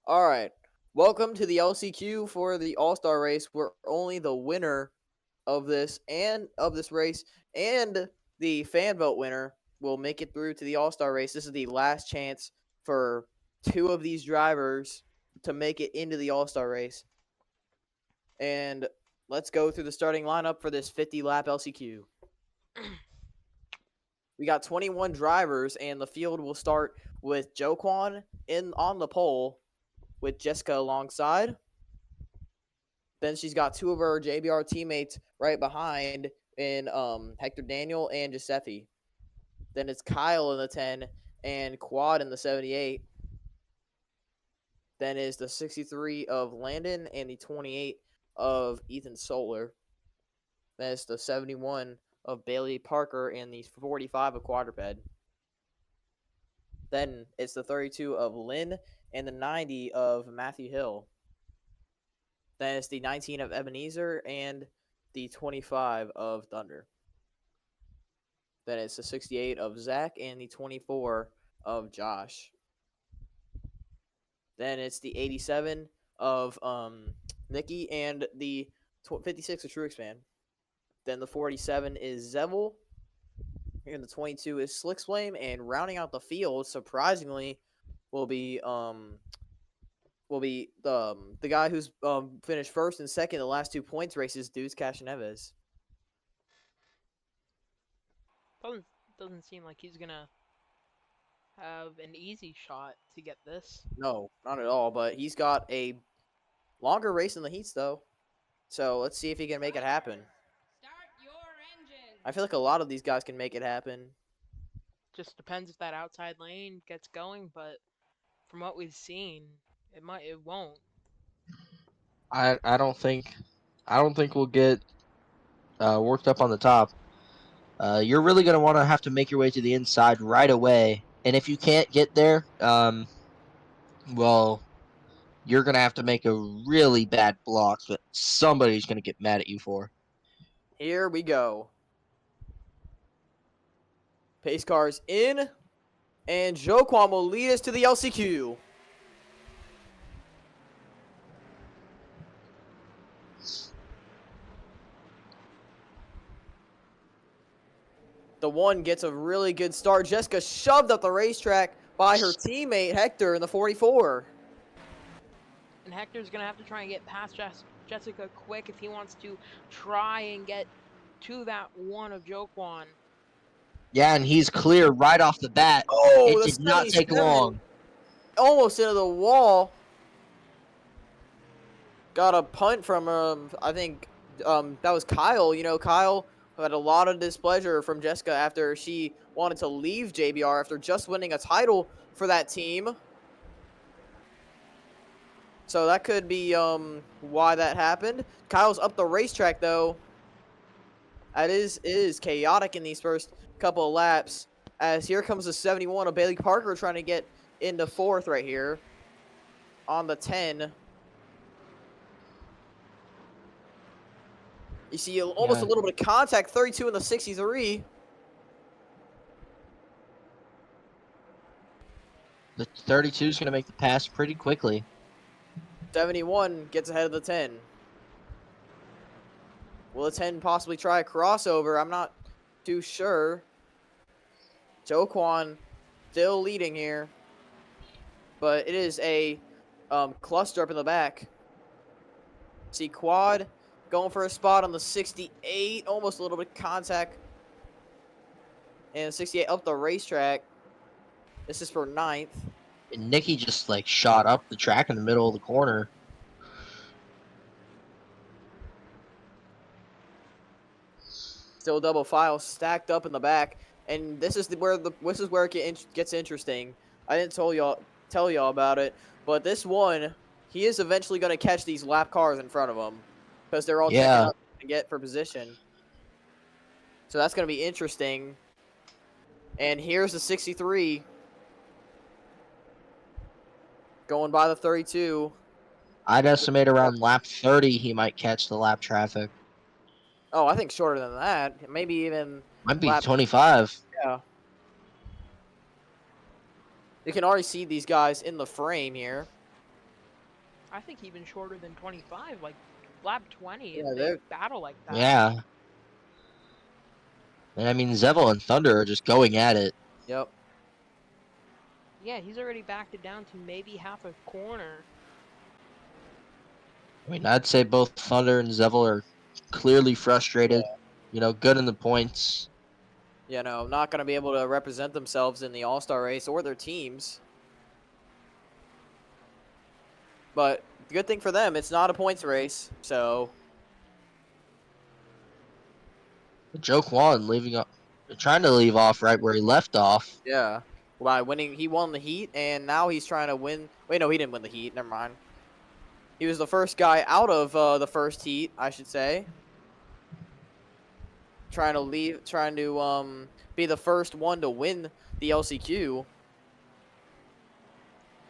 [SPEAKER 1] All right. Welcome to the LCQ for the All-Star race, where only the winner of this race and the fan vote winner will make it through to the All-Star race. This is the last chance for two of these drivers to make it into the All-Star race. And let's go through the starting lineup for this 50-lap LCQ. We got 21 drivers, and the field will start with Joquan on the pole with Jessica alongside. Then she's got two of her JBR teammates right behind in Hector Daniel and Giuseppe. Then it's Kyle in the 10 and Quad in the 78. Then is the 63 of Landon and the 28 of Ethan Solar. Then it's the 71 of Bailey Parker and the 45 of Quadruped. Then it's the 32 of Lynn and the 90 of Matthew Hill. Then it's the 19 of Ebenezer and the 25 of Thunder. Then it's the 68 of Zach and the 24 of Josh. Then it's the 87 of Nikki and the 56 of Truexpan. Then the 47 is Zevel. And the 22 is Slicksflame. And rounding out the field, surprisingly, will be the guy who's finished first and second the last 2 points races, Deuce Casheneves.
[SPEAKER 4] Doesn't seem like he's gonna have an easy shot to get this.
[SPEAKER 1] No, not at all. But he's got a longer race in the heats, though. So let's see if he can make it happen. I feel like a lot of these guys can make it happen.
[SPEAKER 4] Just depends if that outside lane gets going, but from what we've seen, it won't.
[SPEAKER 2] I don't think we'll get worked up on the top. You're really gonna want to have to make your way to the inside right away, and if you can't get there, well, you're gonna have to make a really bad block that somebody's gonna get mad at you for.
[SPEAKER 1] Here we go. Pace cars in, and Joquan will lead us to the LCQ. The one gets a really good start. Jessica shoved up the racetrack by her teammate Hector in the 44.
[SPEAKER 4] And Hector's gonna have to try and get past Jessica quick if he wants to try and get to that one of Joquan.
[SPEAKER 2] Yeah, and he's clear right off the bat.
[SPEAKER 1] Oh,
[SPEAKER 2] It
[SPEAKER 1] the
[SPEAKER 2] did not take
[SPEAKER 1] 77
[SPEAKER 2] long.
[SPEAKER 1] almost into the wall. Got a punt from I think that was Kyle. You know, Kyle had a lot of displeasure from Jessica after she wanted to leave JBR after just winning a title for that team. So that could be why that happened. Kyle's up the racetrack though. It is chaotic in these first couple of laps. As here comes the 71 of Bailey Parker trying to get into fourth right here on the 10. You see almost a little bit of contact, 32 in the 63.
[SPEAKER 2] The 32 is going to make the pass pretty quickly.
[SPEAKER 1] 71 gets ahead of the 10. Will the 10 possibly try a crossover? I'm not too sure. Joquan still leading here. But it is a cluster up in the back. See Quad going for a spot on the 68. Almost a little bit of contact. And 68 up the racetrack. This is for 9th.
[SPEAKER 2] And Nikki just like shot up the track in the middle of the corner.
[SPEAKER 1] Still double file stacked up in the back, and this is where it gets interesting. I didn't tell y'all about it, but this one, he is eventually going to catch these lap cars in front of him because they're all checking up to get for position. So that's going to be interesting. And here's the 63 going by the 32.
[SPEAKER 2] I'd estimate around lap 30 he might catch the lap traffic.
[SPEAKER 1] Oh, I think shorter than that. Maybe even
[SPEAKER 2] Might be
[SPEAKER 1] lap
[SPEAKER 2] 25.
[SPEAKER 1] Yeah. You can already see these guys in the frame here.
[SPEAKER 4] I think even shorter than 25, like lap 20 if
[SPEAKER 1] Yeah,
[SPEAKER 4] they
[SPEAKER 1] they're
[SPEAKER 4] battle like that.
[SPEAKER 2] Yeah. And I mean, Zevel and Thunder are just going at it.
[SPEAKER 1] yep.
[SPEAKER 4] Yeah, he's already backed it down to maybe half a corner.
[SPEAKER 2] I mean, I'd say both Thunder and Zevel are clearly frustrated. You know, good in the points.
[SPEAKER 1] You know, not going to be able to represent themselves in the All-Star race or their teams. But the good thing for them, it's not a points race. So,
[SPEAKER 2] Joe Kwan trying to leave off right where he left off.
[SPEAKER 1] yeah. By winning, he won the heat, and now he's trying to win. Wait, no, he didn't win the heat. Never mind. He was the first guy out of the first heat, I should say. Trying to be the first one to win the LCQ.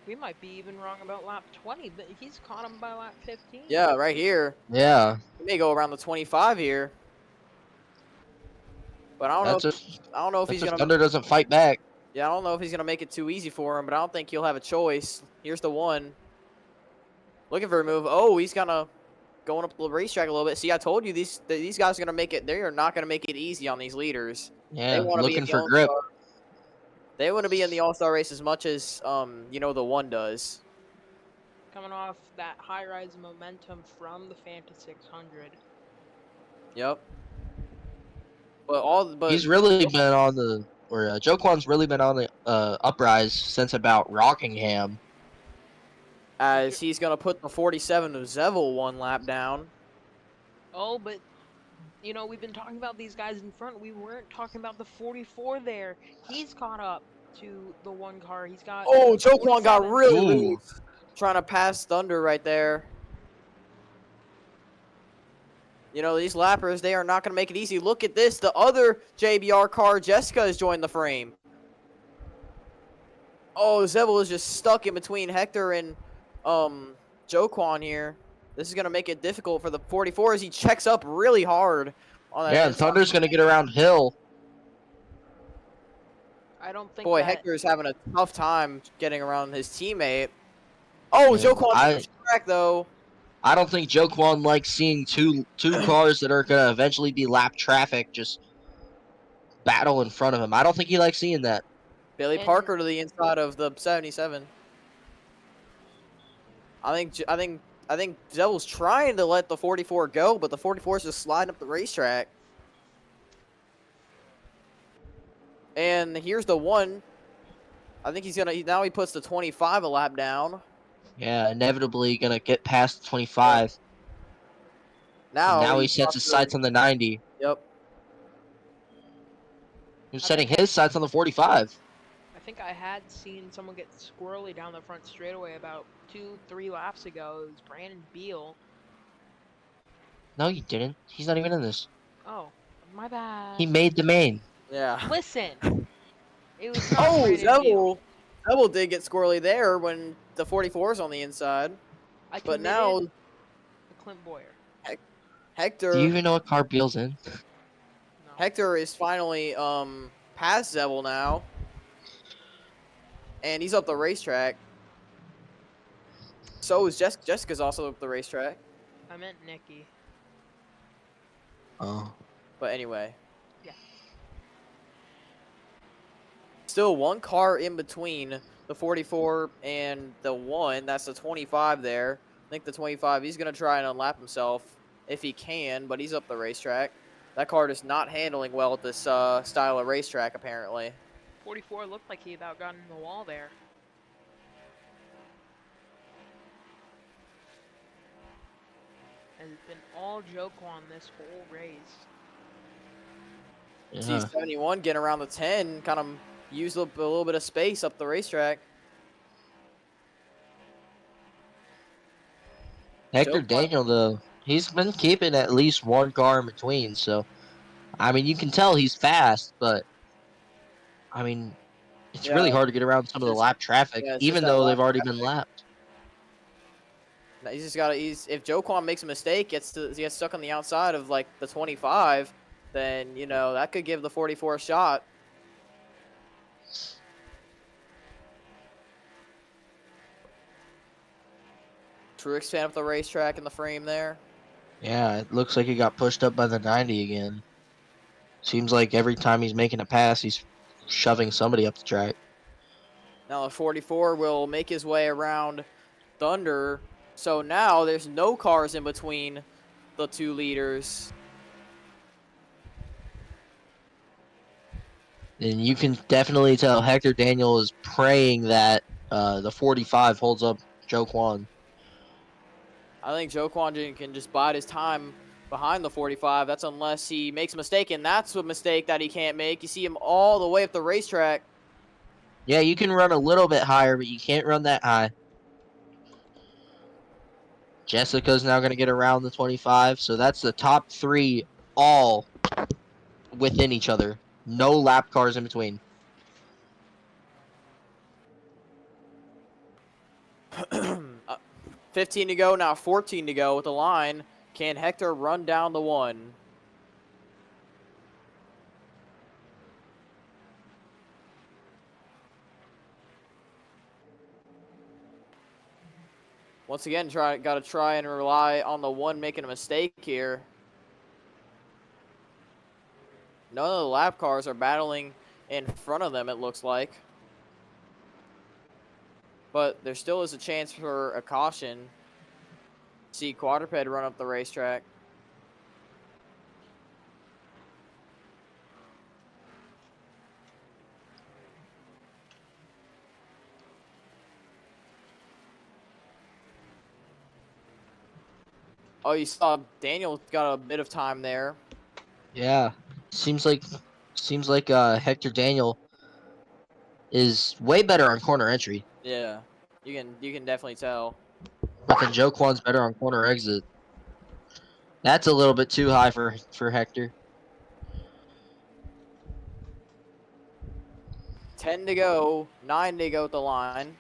[SPEAKER 4] We might be even wrong about lap 20, but he's caught him by lap 15.
[SPEAKER 1] Yeah, right here.
[SPEAKER 2] Yeah,
[SPEAKER 1] He may go around the 25 here. But I don't know.
[SPEAKER 2] that's if
[SPEAKER 1] I don't know if
[SPEAKER 2] that's
[SPEAKER 1] he's
[SPEAKER 2] if
[SPEAKER 1] gonna.
[SPEAKER 2] Thunder doesn't fight back.
[SPEAKER 1] Yeah, I don't know if he's gonna make it too easy for him. But I don't think he'll have a choice. Here's the one. Looking for a move. Oh, he's gonna going up the racetrack a little bit. See, I told you these guys are gonna make it. They are not gonna make it easy on these leaders. They
[SPEAKER 2] Yeah,
[SPEAKER 1] want to be in
[SPEAKER 2] looking
[SPEAKER 1] the
[SPEAKER 2] for grip.
[SPEAKER 1] All-Star. They want to be in the All-Star race as much as the one does.
[SPEAKER 4] Coming off that high rise momentum from the Fanta 600.
[SPEAKER 1] Yep.
[SPEAKER 2] He's really been on Joe Kwan's really been on the uprise since about Rockingham.
[SPEAKER 1] as he's gonna put the 47 of Zevel one lap down.
[SPEAKER 4] Oh, but we've been talking about these guys in front. We weren't talking about the 44 there. He's caught up to the one car. He's got.
[SPEAKER 1] Oh, Joe Kwan got
[SPEAKER 4] 47.
[SPEAKER 1] really
[SPEAKER 2] Ooh.
[SPEAKER 1] loose. Trying to pass Thunder right there. These lappers, they are not going to make it easy. Look at this. The other JBR car, Jessica, has joined the frame. Oh, Zevel is just stuck in between Hector and Joe Kwan here. This is going to make it difficult for the 44 as he checks up really hard on that
[SPEAKER 2] Yeah, and
[SPEAKER 1] inside.
[SPEAKER 2] Thunder's gonna get around Hill.
[SPEAKER 4] I don't think
[SPEAKER 1] Boy,
[SPEAKER 4] that.
[SPEAKER 1] Hector's having a tough time getting around his teammate. Oh,
[SPEAKER 2] Yeah,
[SPEAKER 1] Joe Kwan's track, though.
[SPEAKER 2] I don't think Joe Kwan likes seeing two cars that are gonna eventually be lap traffic just battle in front of him. I don't think he likes seeing that.
[SPEAKER 1] Billy
[SPEAKER 4] And-
[SPEAKER 1] Parker to the inside of the 77. I think Zevel's trying to let the 44 go, but the 44 is just sliding up the racetrack. And here's the one. I think now he puts the 25 a lap down.
[SPEAKER 2] Yeah, inevitably gonna get past 25. And now he sets his sights on the 90.
[SPEAKER 1] Yep.
[SPEAKER 2] He's setting his sights on the 45.
[SPEAKER 4] I think I had seen someone get squirrely down the front straightaway about 2-3 laps ago. It was Brandon Beal.
[SPEAKER 2] No, you didn't. He's not even in this.
[SPEAKER 4] Oh, my bad.
[SPEAKER 2] He made the main.
[SPEAKER 1] Yeah.
[SPEAKER 4] Listen. It was not
[SPEAKER 1] Oh,
[SPEAKER 4] Brandon Beal.
[SPEAKER 1] Zevel did get squirrely there when the 44 is on the inside.
[SPEAKER 4] I
[SPEAKER 1] But now
[SPEAKER 4] committed to Clint Boyer.
[SPEAKER 1] Hector
[SPEAKER 2] Do you even know what car Beal's in?
[SPEAKER 4] No.
[SPEAKER 1] Hector is finally past Zevel now. And he's up the racetrack. So is Jessica's also up the racetrack.
[SPEAKER 4] I meant Nikki.
[SPEAKER 2] Oh.
[SPEAKER 1] But anyway.
[SPEAKER 4] Yeah.
[SPEAKER 1] Still one car in between the 44 and the 1. That's the 25 there. I think the 25, he's going to try and unlap himself if he can, but he's up the racetrack. That car is not handling well at this style of racetrack, apparently.
[SPEAKER 4] 44 looked like he had outgotten the wall there. And it's been all joke on this whole race.
[SPEAKER 2] Yeah.
[SPEAKER 1] T71 getting around the 10, kind of use a little bit of space up the racetrack.
[SPEAKER 2] Hector
[SPEAKER 1] Joe Kwan-
[SPEAKER 2] Daniel, though, he's been keeping at least one car in between. So, I mean, you can tell he's fast, but, I mean, it's really hard to get around some of the lap traffic,
[SPEAKER 1] yeah, it's
[SPEAKER 2] even
[SPEAKER 1] just that
[SPEAKER 2] though
[SPEAKER 1] lap
[SPEAKER 2] they've already been lapped.
[SPEAKER 1] He's just got to. If Joe Kwan makes a mistake, gets stuck on the outside of like the 25, then that could give the 44 a shot. Truex fan up the racetrack in the frame there.
[SPEAKER 2] Yeah, it looks like he got pushed up by the 90 again. Seems like every time he's making a pass, he's shoving somebody up the track.
[SPEAKER 1] Now the 44 will make his way around Thunder. So now there's no cars in between the two leaders.
[SPEAKER 2] And you can definitely tell Hector Daniel is praying that the 45 holds up Joe Kwan.
[SPEAKER 1] I think Joe Kwon can just bide his time behind the 45. That's unless he makes a mistake, and that's a mistake that he can't make. You see him all the way up the racetrack.
[SPEAKER 2] Yeah, you can run a little bit higher, but you can't run that high. Jessica's now going to get around the 25, so that's the top three all within each other. No lap cars in between.
[SPEAKER 1] 15 to go, now 14 to go with the line. Can Hector run down the one? Once again, got to try and rely on the one making a mistake here. None of the lap cars are battling in front of them, it looks like. But there still is a chance for a caution. See Quadruped run up the racetrack. Oh, you saw Daniel got a bit of time there.
[SPEAKER 2] Yeah, seems like Hector Daniel is way better on corner entry,
[SPEAKER 1] Yeah, you can definitely tell.
[SPEAKER 2] but then Joe Kwan's better on corner exit. That's a little bit too high for Hector.
[SPEAKER 1] 10 to go, 9 to go at the line.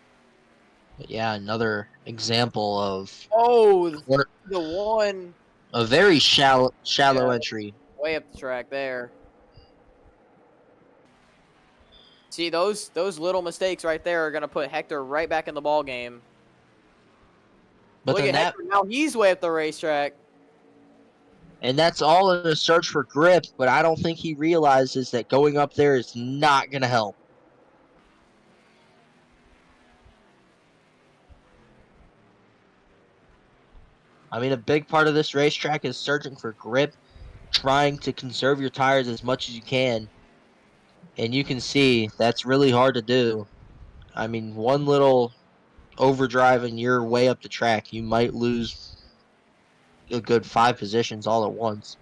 [SPEAKER 2] But yeah, another example of
[SPEAKER 1] Oh,
[SPEAKER 2] corner,
[SPEAKER 1] the one.
[SPEAKER 2] a very shallow
[SPEAKER 1] Yeah,
[SPEAKER 2] entry.
[SPEAKER 1] way up the track there. See, those little mistakes right there are going to put Hector right back in the ball game.
[SPEAKER 2] But
[SPEAKER 1] Look
[SPEAKER 2] then
[SPEAKER 1] at Hector, now he's way up the racetrack.
[SPEAKER 2] that's all in a search for grip, but I don't think he realizes that going up there is not going to help. I mean, a big part of this racetrack is searching for grip, trying to conserve your tires as much as you can. And you can see that's really hard to do. I mean, one little overdrive and you're way up the track. You might lose a good 5 positions all at once.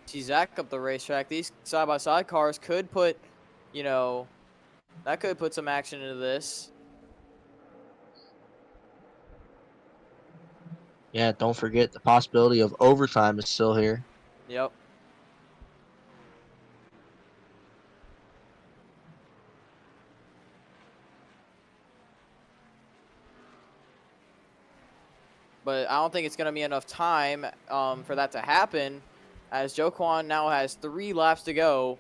[SPEAKER 1] See Zach up the racetrack. These side-by-side cars could put, that could put some action into this.
[SPEAKER 2] Yeah, don't forget the possibility of overtime is still here.
[SPEAKER 1] Yep. But I don't think it's going to be enough time for that to happen, as Joe Kwan now has 3 laps to go.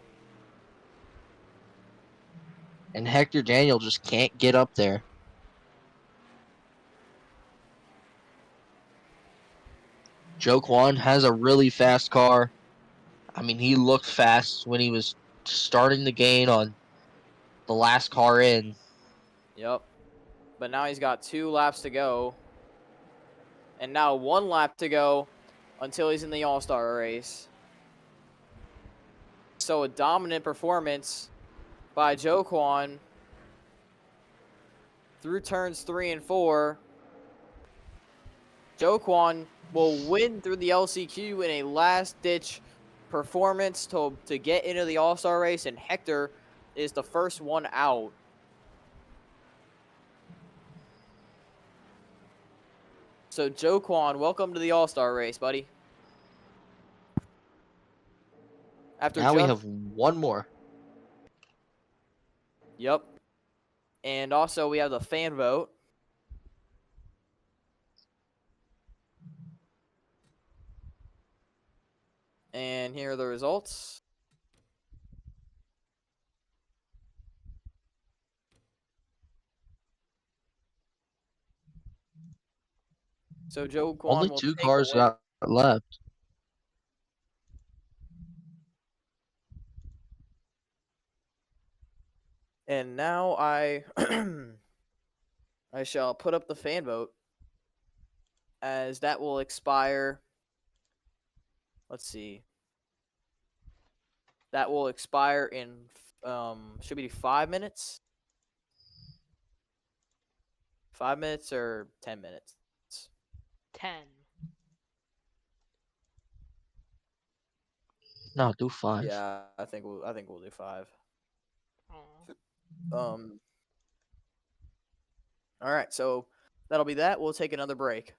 [SPEAKER 2] And Hector Daniel just can't get up there. Joe Kwan has a really fast car. I mean, he looked fast when he was starting the gain on the last car in.
[SPEAKER 1] Yep. But now he's got 2 laps to go. And now 1 lap to go until he's in the All-Star race. So a dominant performance by Joe Kwan through turns 3 and 4. Joe Kwan will win through the LCQ in a last-ditch performance to get into the All-Star race, and Hector is the first one out. So Joe Kwan, welcome to the All-Star race, buddy.
[SPEAKER 2] Now we have one more.
[SPEAKER 1] Yep. And also we have the fan vote. And here are the results. So Joe Kwan
[SPEAKER 2] Only
[SPEAKER 1] will
[SPEAKER 2] 2
[SPEAKER 1] take
[SPEAKER 2] cars
[SPEAKER 1] away.
[SPEAKER 2] got left.
[SPEAKER 1] And now I I shall put up the fan vote as that will expire. Let's see. That will expire in should be 5 minutes. 5 minutes or 10 minutes.
[SPEAKER 4] 10.
[SPEAKER 2] No, do 5.
[SPEAKER 1] Yeah, I think we'll do 5.
[SPEAKER 4] Aw.
[SPEAKER 1] All right, so that'll be that. We'll take another break.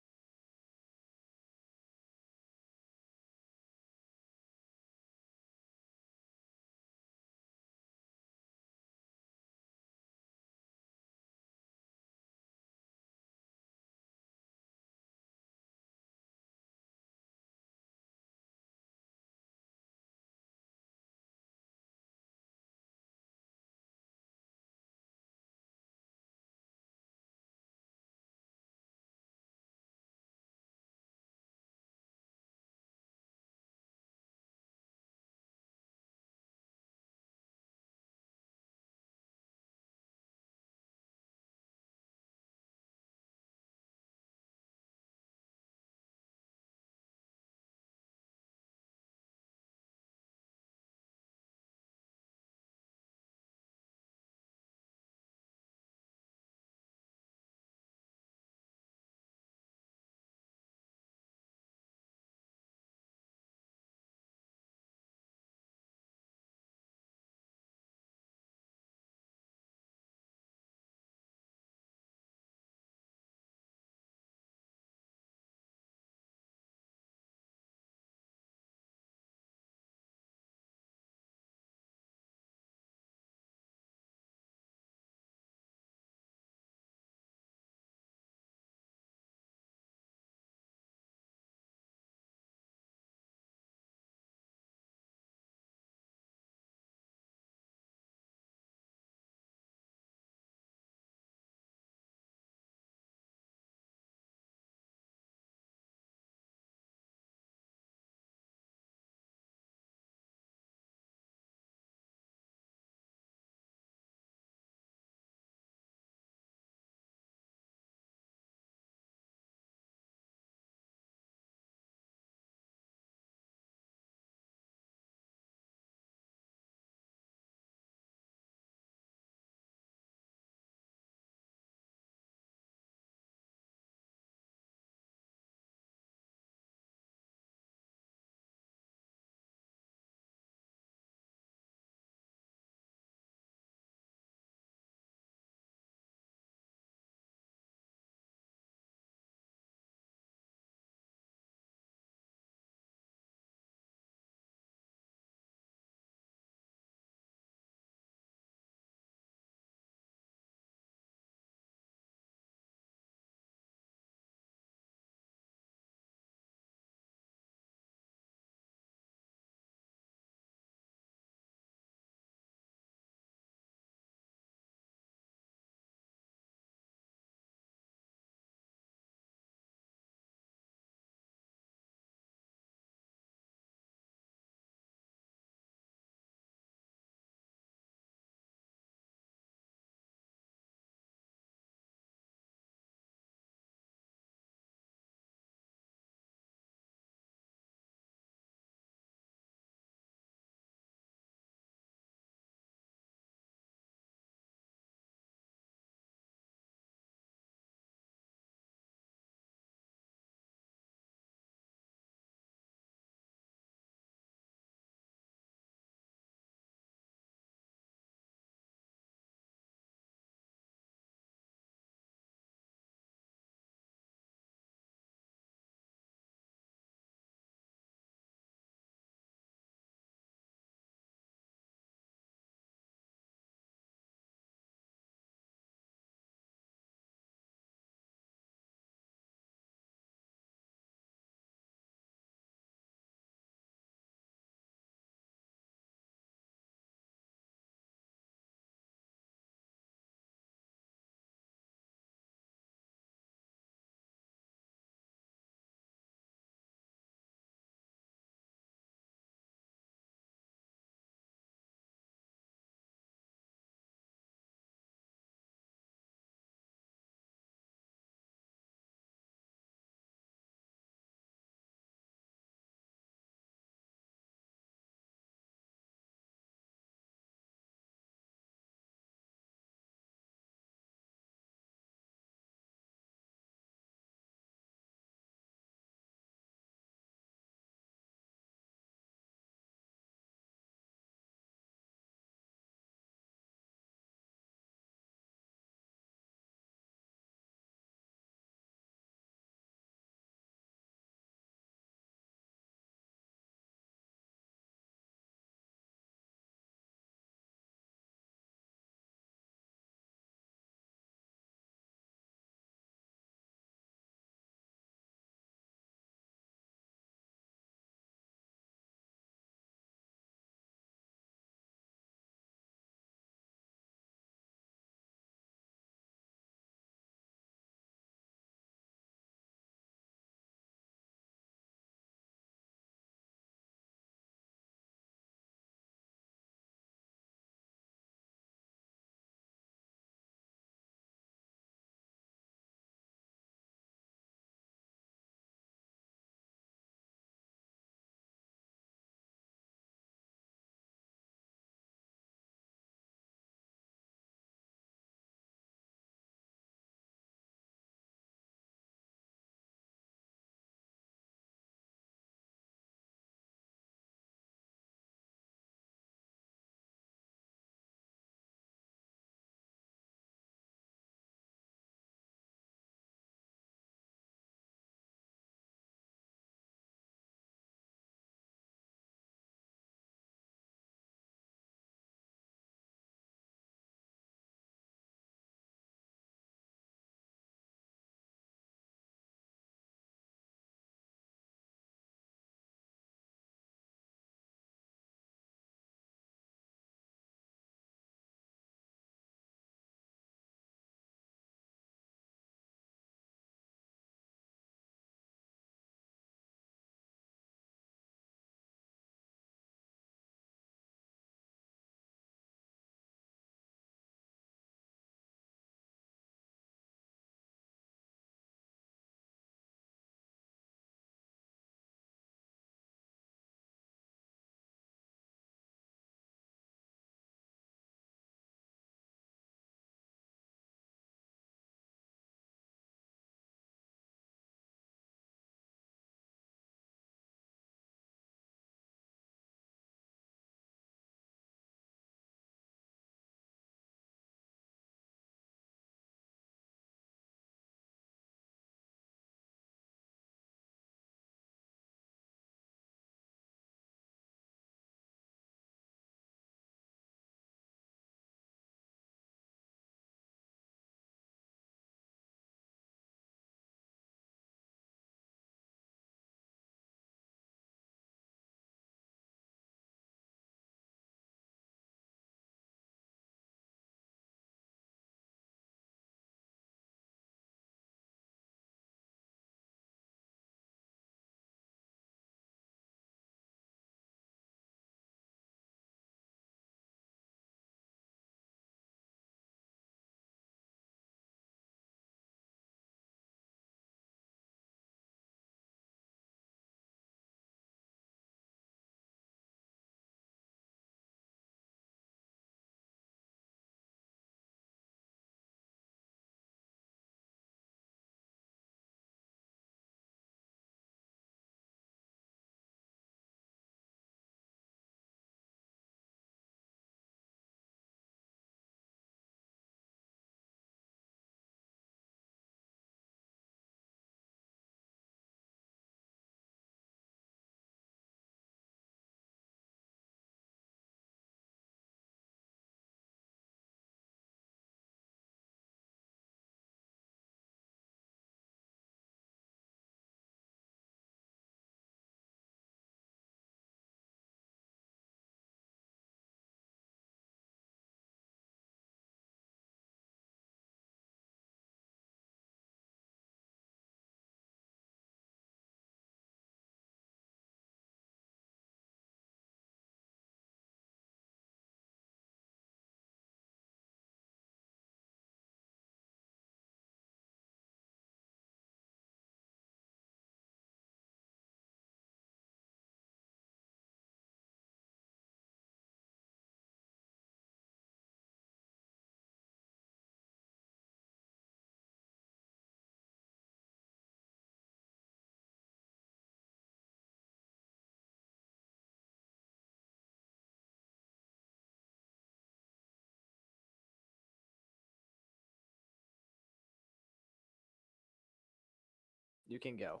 [SPEAKER 1] You can go.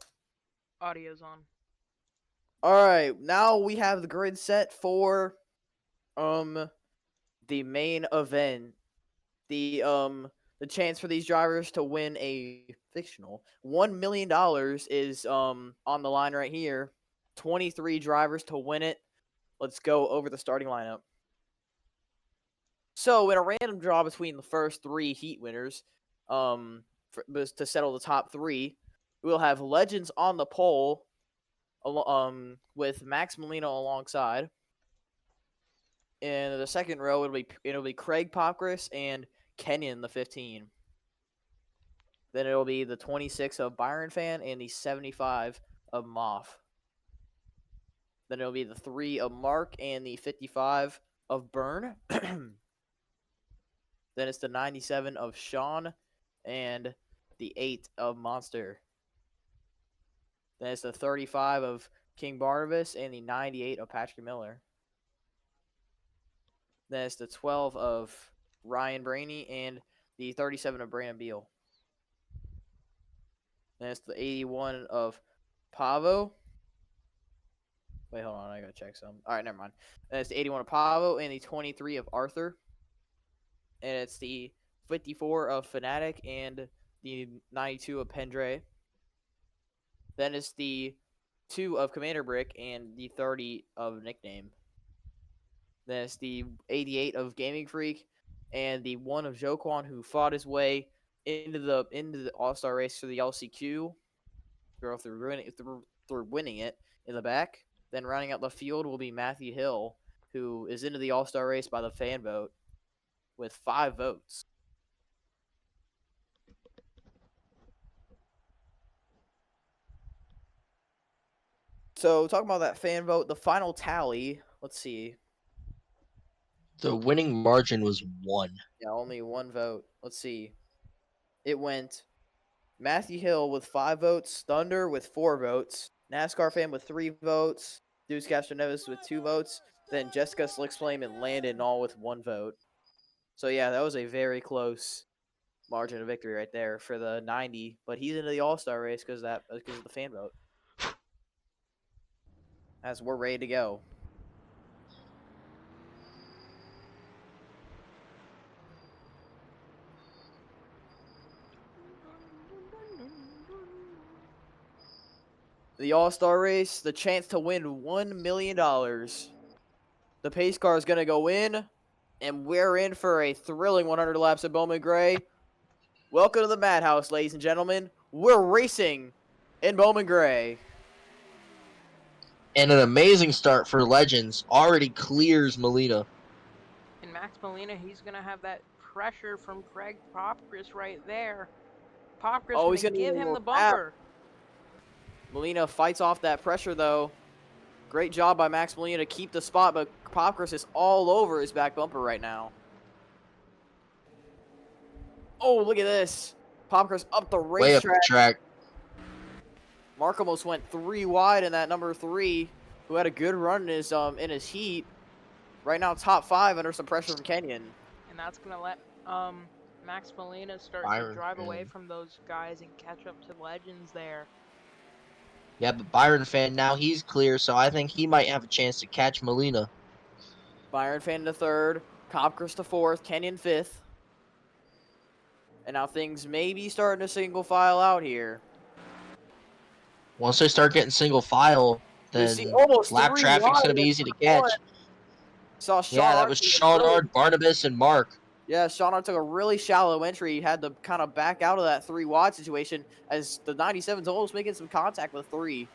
[SPEAKER 4] Audio's on.
[SPEAKER 1] All right, now we have the grid set for the main event. The chance for these drivers to win a fictional $1 million is on the line right here. 23 drivers to win it. Let's go over the starting lineup. So in a random draw between the first 3 heat winners, to settle the top 3, we'll have Legends on the pole, with Max Molina alongside. In the second row, it'll be Craig Popkris and Kenyon the 15. Then it'll be the 26 of Byron Fan and the 75 of Moff. Then it'll be the 3 of Mark and the 55 of Byrne. Then it's the 97 of Sean and the 8 of Monster. Then it's the 35 of King Barnabas and the 98 of Patrick Miller. Then it's the 12 of Ryan Brainy and the 37 of Brandon Beal. Then it's the 81 of Pavo. Wait, hold on. I gotta check some. All right, never mind. Then it's the 81 of Pavo and the 23 of Arthur. And it's the 54 of Fnatic and the 92 of Pendre. Then it's the 2 of Commander Brick and the 30 of Nickname. Then it's the 88 of Gaming Freak and the 1 of Joquan, who fought his way into the All-Star race for the LCQ. Through winning it in the back. Then rounding out the field will be Matthew Hill, who is into the All-Star race by the fan vote with 5 votes. So, talking about that fan vote, the final tally, let's see.
[SPEAKER 2] The winning margin was 1.
[SPEAKER 1] Yeah, only 1 vote. Let's see. It went Matthew Hill with 5 votes, Thunder with 4 votes, NASCAR Fan with 3 votes, Deuce Castroneves with 2 votes, then Jessica Slicksflame and Landon all with 1 vote. So yeah, that was a very close margin of victory right there for the 90. But he's into the All-Star race because of the fan vote. As we're ready to go. The All-Star race, the chance to win $1 million. The pace car is going to go in, and we're in for a thrilling 100 laps at Bowman Gray. Welcome to the Madhouse, ladies and gentlemen. We're racing in Bowman Gray.
[SPEAKER 2] And an amazing start for Legends. Already clears Molina.
[SPEAKER 4] And Max Molina, he's going to have that pressure from Craig Popkris right there. Popkris
[SPEAKER 1] Oh, he's
[SPEAKER 4] going to
[SPEAKER 1] gonna
[SPEAKER 4] give
[SPEAKER 1] need a
[SPEAKER 4] him the
[SPEAKER 1] little tap.
[SPEAKER 4] bumper.
[SPEAKER 1] Molina fights off that pressure, though. Great job by Max Molina to keep the spot, but Popkris is all over his back bumper right now. Oh, look at this. Popkris up the
[SPEAKER 2] Way up the
[SPEAKER 1] racetrack.
[SPEAKER 2] track.
[SPEAKER 1] Mark almost went 3 wide in that number 3, who had a good run in his heat. Right now, top 5 under some pressure from Kenyon.
[SPEAKER 4] And that's going to let Max Molina start
[SPEAKER 2] Byron
[SPEAKER 4] to drive away
[SPEAKER 2] Fan.
[SPEAKER 4] from those guys and catch up to Legends there.
[SPEAKER 2] Yeah, but Byron Fan, now he's clear, so I think he might have a chance to catch Molina.
[SPEAKER 1] Byron Fan to 3rd, Popkris to 4th, Kenyon 5th. And now things may be starting to single file out here.
[SPEAKER 2] Once they start getting single file,
[SPEAKER 1] You
[SPEAKER 2] then
[SPEAKER 1] see almost
[SPEAKER 2] lap
[SPEAKER 1] 3
[SPEAKER 2] traffic's going to be
[SPEAKER 1] wide
[SPEAKER 2] easy to
[SPEAKER 1] in
[SPEAKER 2] catch.
[SPEAKER 1] Saw Sean
[SPEAKER 2] Yeah, that
[SPEAKER 1] Art
[SPEAKER 2] was
[SPEAKER 1] take a
[SPEAKER 2] Sean
[SPEAKER 1] really-
[SPEAKER 2] Ard, Barnabas, and Mark.
[SPEAKER 1] Yeah, Sean Art took a really shallow entry. He had to kind of back out of that 3 wide situation as the 97's almost making some contact with 3.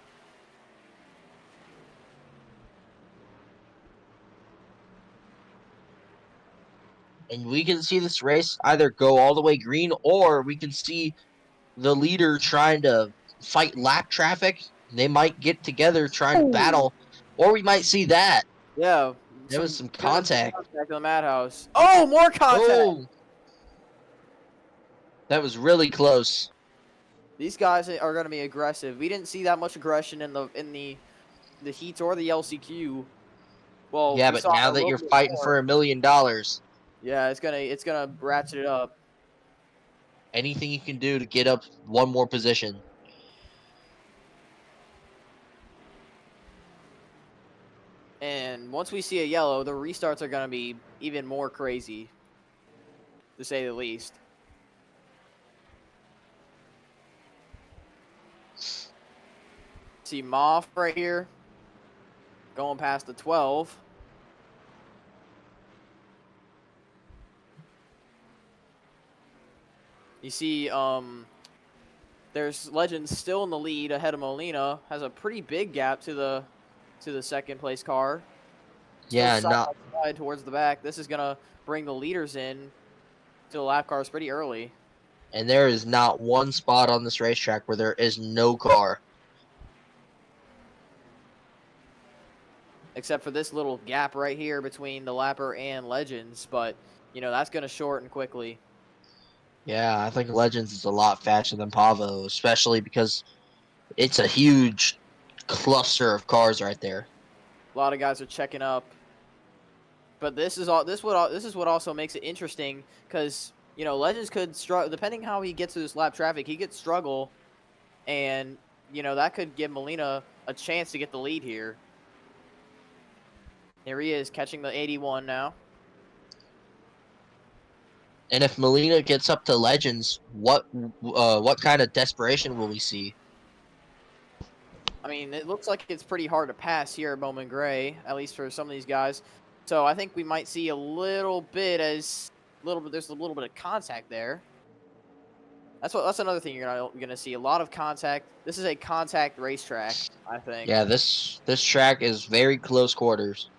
[SPEAKER 2] And we can see this race either go all the way green, or we can see the leader trying to fight lap traffic. They might get together trying to battle, or we might see that.
[SPEAKER 1] Yeah.
[SPEAKER 2] There was some
[SPEAKER 1] gonna be
[SPEAKER 2] contact.
[SPEAKER 1] Contact in the Madhouse. Oh, more contact!
[SPEAKER 2] Oh, that was really close.
[SPEAKER 1] These guys are going to be aggressive. We didn't see that much aggression in the heats or the LCQ. Well,
[SPEAKER 2] Yeah,
[SPEAKER 1] we
[SPEAKER 2] but
[SPEAKER 1] saw
[SPEAKER 2] now
[SPEAKER 1] a
[SPEAKER 2] that
[SPEAKER 1] little
[SPEAKER 2] you're
[SPEAKER 1] bit
[SPEAKER 2] fighting
[SPEAKER 1] more.
[SPEAKER 2] for $1 million,
[SPEAKER 1] Yeah, it's gonna ratchet it up.
[SPEAKER 2] anything you can do to get up one more position.
[SPEAKER 1] And once we see a yellow, the restarts are going to be even more crazy, to say the least. See Moff right here going past the 12. You see there's Legends still in the lead ahead of Molina, has a pretty big gap to the second place car. Still
[SPEAKER 2] Yeah,
[SPEAKER 1] side
[SPEAKER 2] not
[SPEAKER 1] by side towards the back. This is going to bring the leaders in to the lap cars pretty early.
[SPEAKER 2] and there is not one spot on this racetrack where there is no car.
[SPEAKER 1] Except for this little gap right here between the Lapper and Legends, but that's going to shorten quickly.
[SPEAKER 2] Yeah, I think Legends is a lot faster than Pavo, especially because it's a huge cluster of cars right there.
[SPEAKER 1] A lot of guys are checking up, but this is what also makes it interesting because Legends could struggle depending how he gets to this lap traffic. He could struggle, and that could give Molina a chance to get the lead here. Here he is catching the 81 now.
[SPEAKER 2] And if Molina gets up to Legends, what kind of desperation will we see?
[SPEAKER 1] I mean, it looks like it's pretty hard to pass here at Bowman Gray, at least for some of these guys. So I think we might see a little bit there's a little bit of contact there. That's another thing you're gonna see, a lot of contact. This is a contact racetrack, I think.
[SPEAKER 2] Yeah, this track is very close quarters.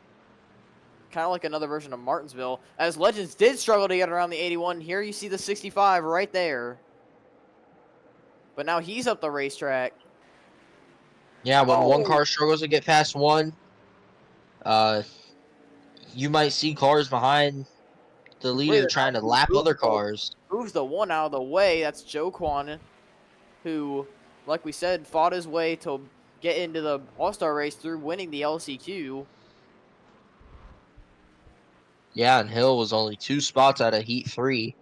[SPEAKER 1] Kind of like another version of Martinsville, as Legends did struggle to get around the 81. Here you see the 65 right there. But now he's up the racetrack.
[SPEAKER 2] Yeah, when one
[SPEAKER 1] Oh!
[SPEAKER 2] car struggles to get past one, you might see cars behind the
[SPEAKER 1] Look at
[SPEAKER 2] leader
[SPEAKER 1] this.
[SPEAKER 2] trying to lap other cars.
[SPEAKER 1] Moves the one out of the way. That's Joe Quan, who, like we said, fought his way to get into the All-Star race through winning the LCQ.
[SPEAKER 2] Yeah, and Hill was only 2 spots out of Heat 3.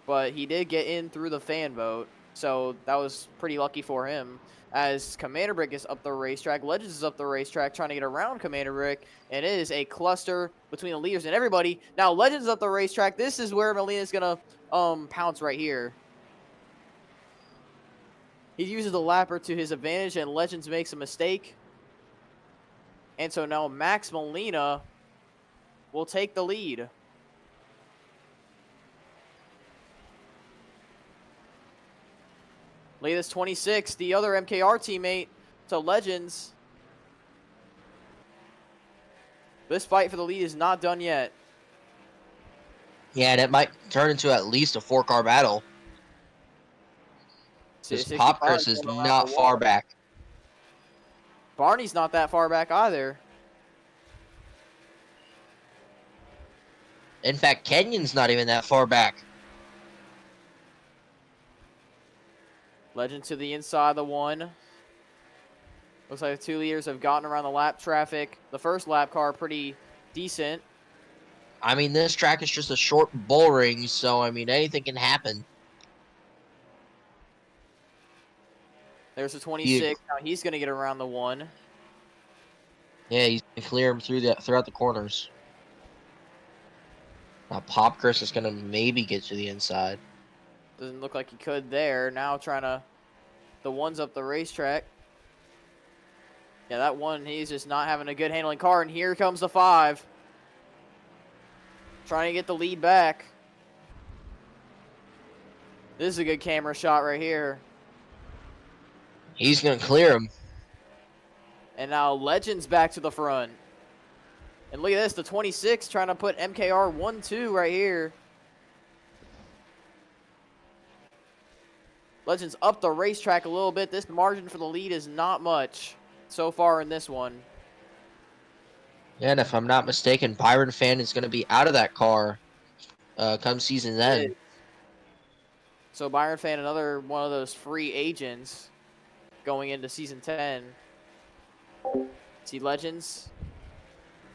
[SPEAKER 1] But he did get in through the fan vote, so that was pretty lucky for him. As Commander Brick is up the racetrack, Legends is up the racetrack trying to get around Commander Brick, and it is a cluster between the leaders and everybody. Now Legends is up the racetrack. This is where Molina's gonna pounce right here. He uses the lapper to his advantage, and Legends makes a mistake. And so now Max Molina will take the lead. Look at this 26, the other MKR teammate to Legends. This fight for the lead is not done yet.
[SPEAKER 2] Yeah, and it might turn into at least a 4-car battle. This Popcris is not far back.
[SPEAKER 1] Barney's not that far back either.
[SPEAKER 2] In fact, Kenyon's not even that far back.
[SPEAKER 1] Legend to the inside of the one. Looks like the 2 leaders have gotten around the lap traffic. The first lap car pretty decent.
[SPEAKER 2] I mean, this track is just a short bull ring, so, I mean, anything can happen.
[SPEAKER 1] There's the 26. Now he's going to get around the one.
[SPEAKER 2] Yeah, he's going to clear him throughout the corners. Now, Popcris is going to maybe get to the inside.
[SPEAKER 1] Doesn't look like he could there. Now trying to... The one's up the racetrack. Yeah, that one, he's just not having a good handling car. And here comes the 5. Trying to get the lead back. This is a good camera shot right here.
[SPEAKER 2] He's going to clear him.
[SPEAKER 1] And now Legends back to the front. And look at this, the 26 trying to put MKR 1-2 right here. Legends up the racetrack a little bit. This margin for the lead is not much so far in this one.
[SPEAKER 2] Yeah, and if I'm not mistaken, Byron Fan is going to be out of that car come season's end.
[SPEAKER 1] So Byron Fan, another one of those free agents going into Season 10. See Legends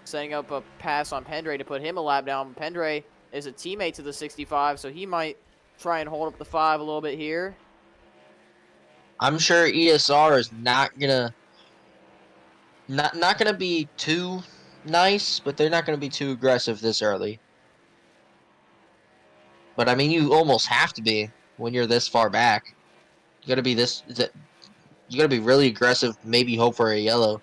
[SPEAKER 1] setting up a pass on Pendre to put him a lap down. Pendre is a teammate to the 65, so he might try and hold up the 5 a little bit here.
[SPEAKER 2] I'm sure ESR is not going to Not going to be too nice, but they're not going to be too aggressive this early. But I mean, you almost have to be when you're this far back. You got to be this. You got to be really aggressive. Maybe hope for a yellow.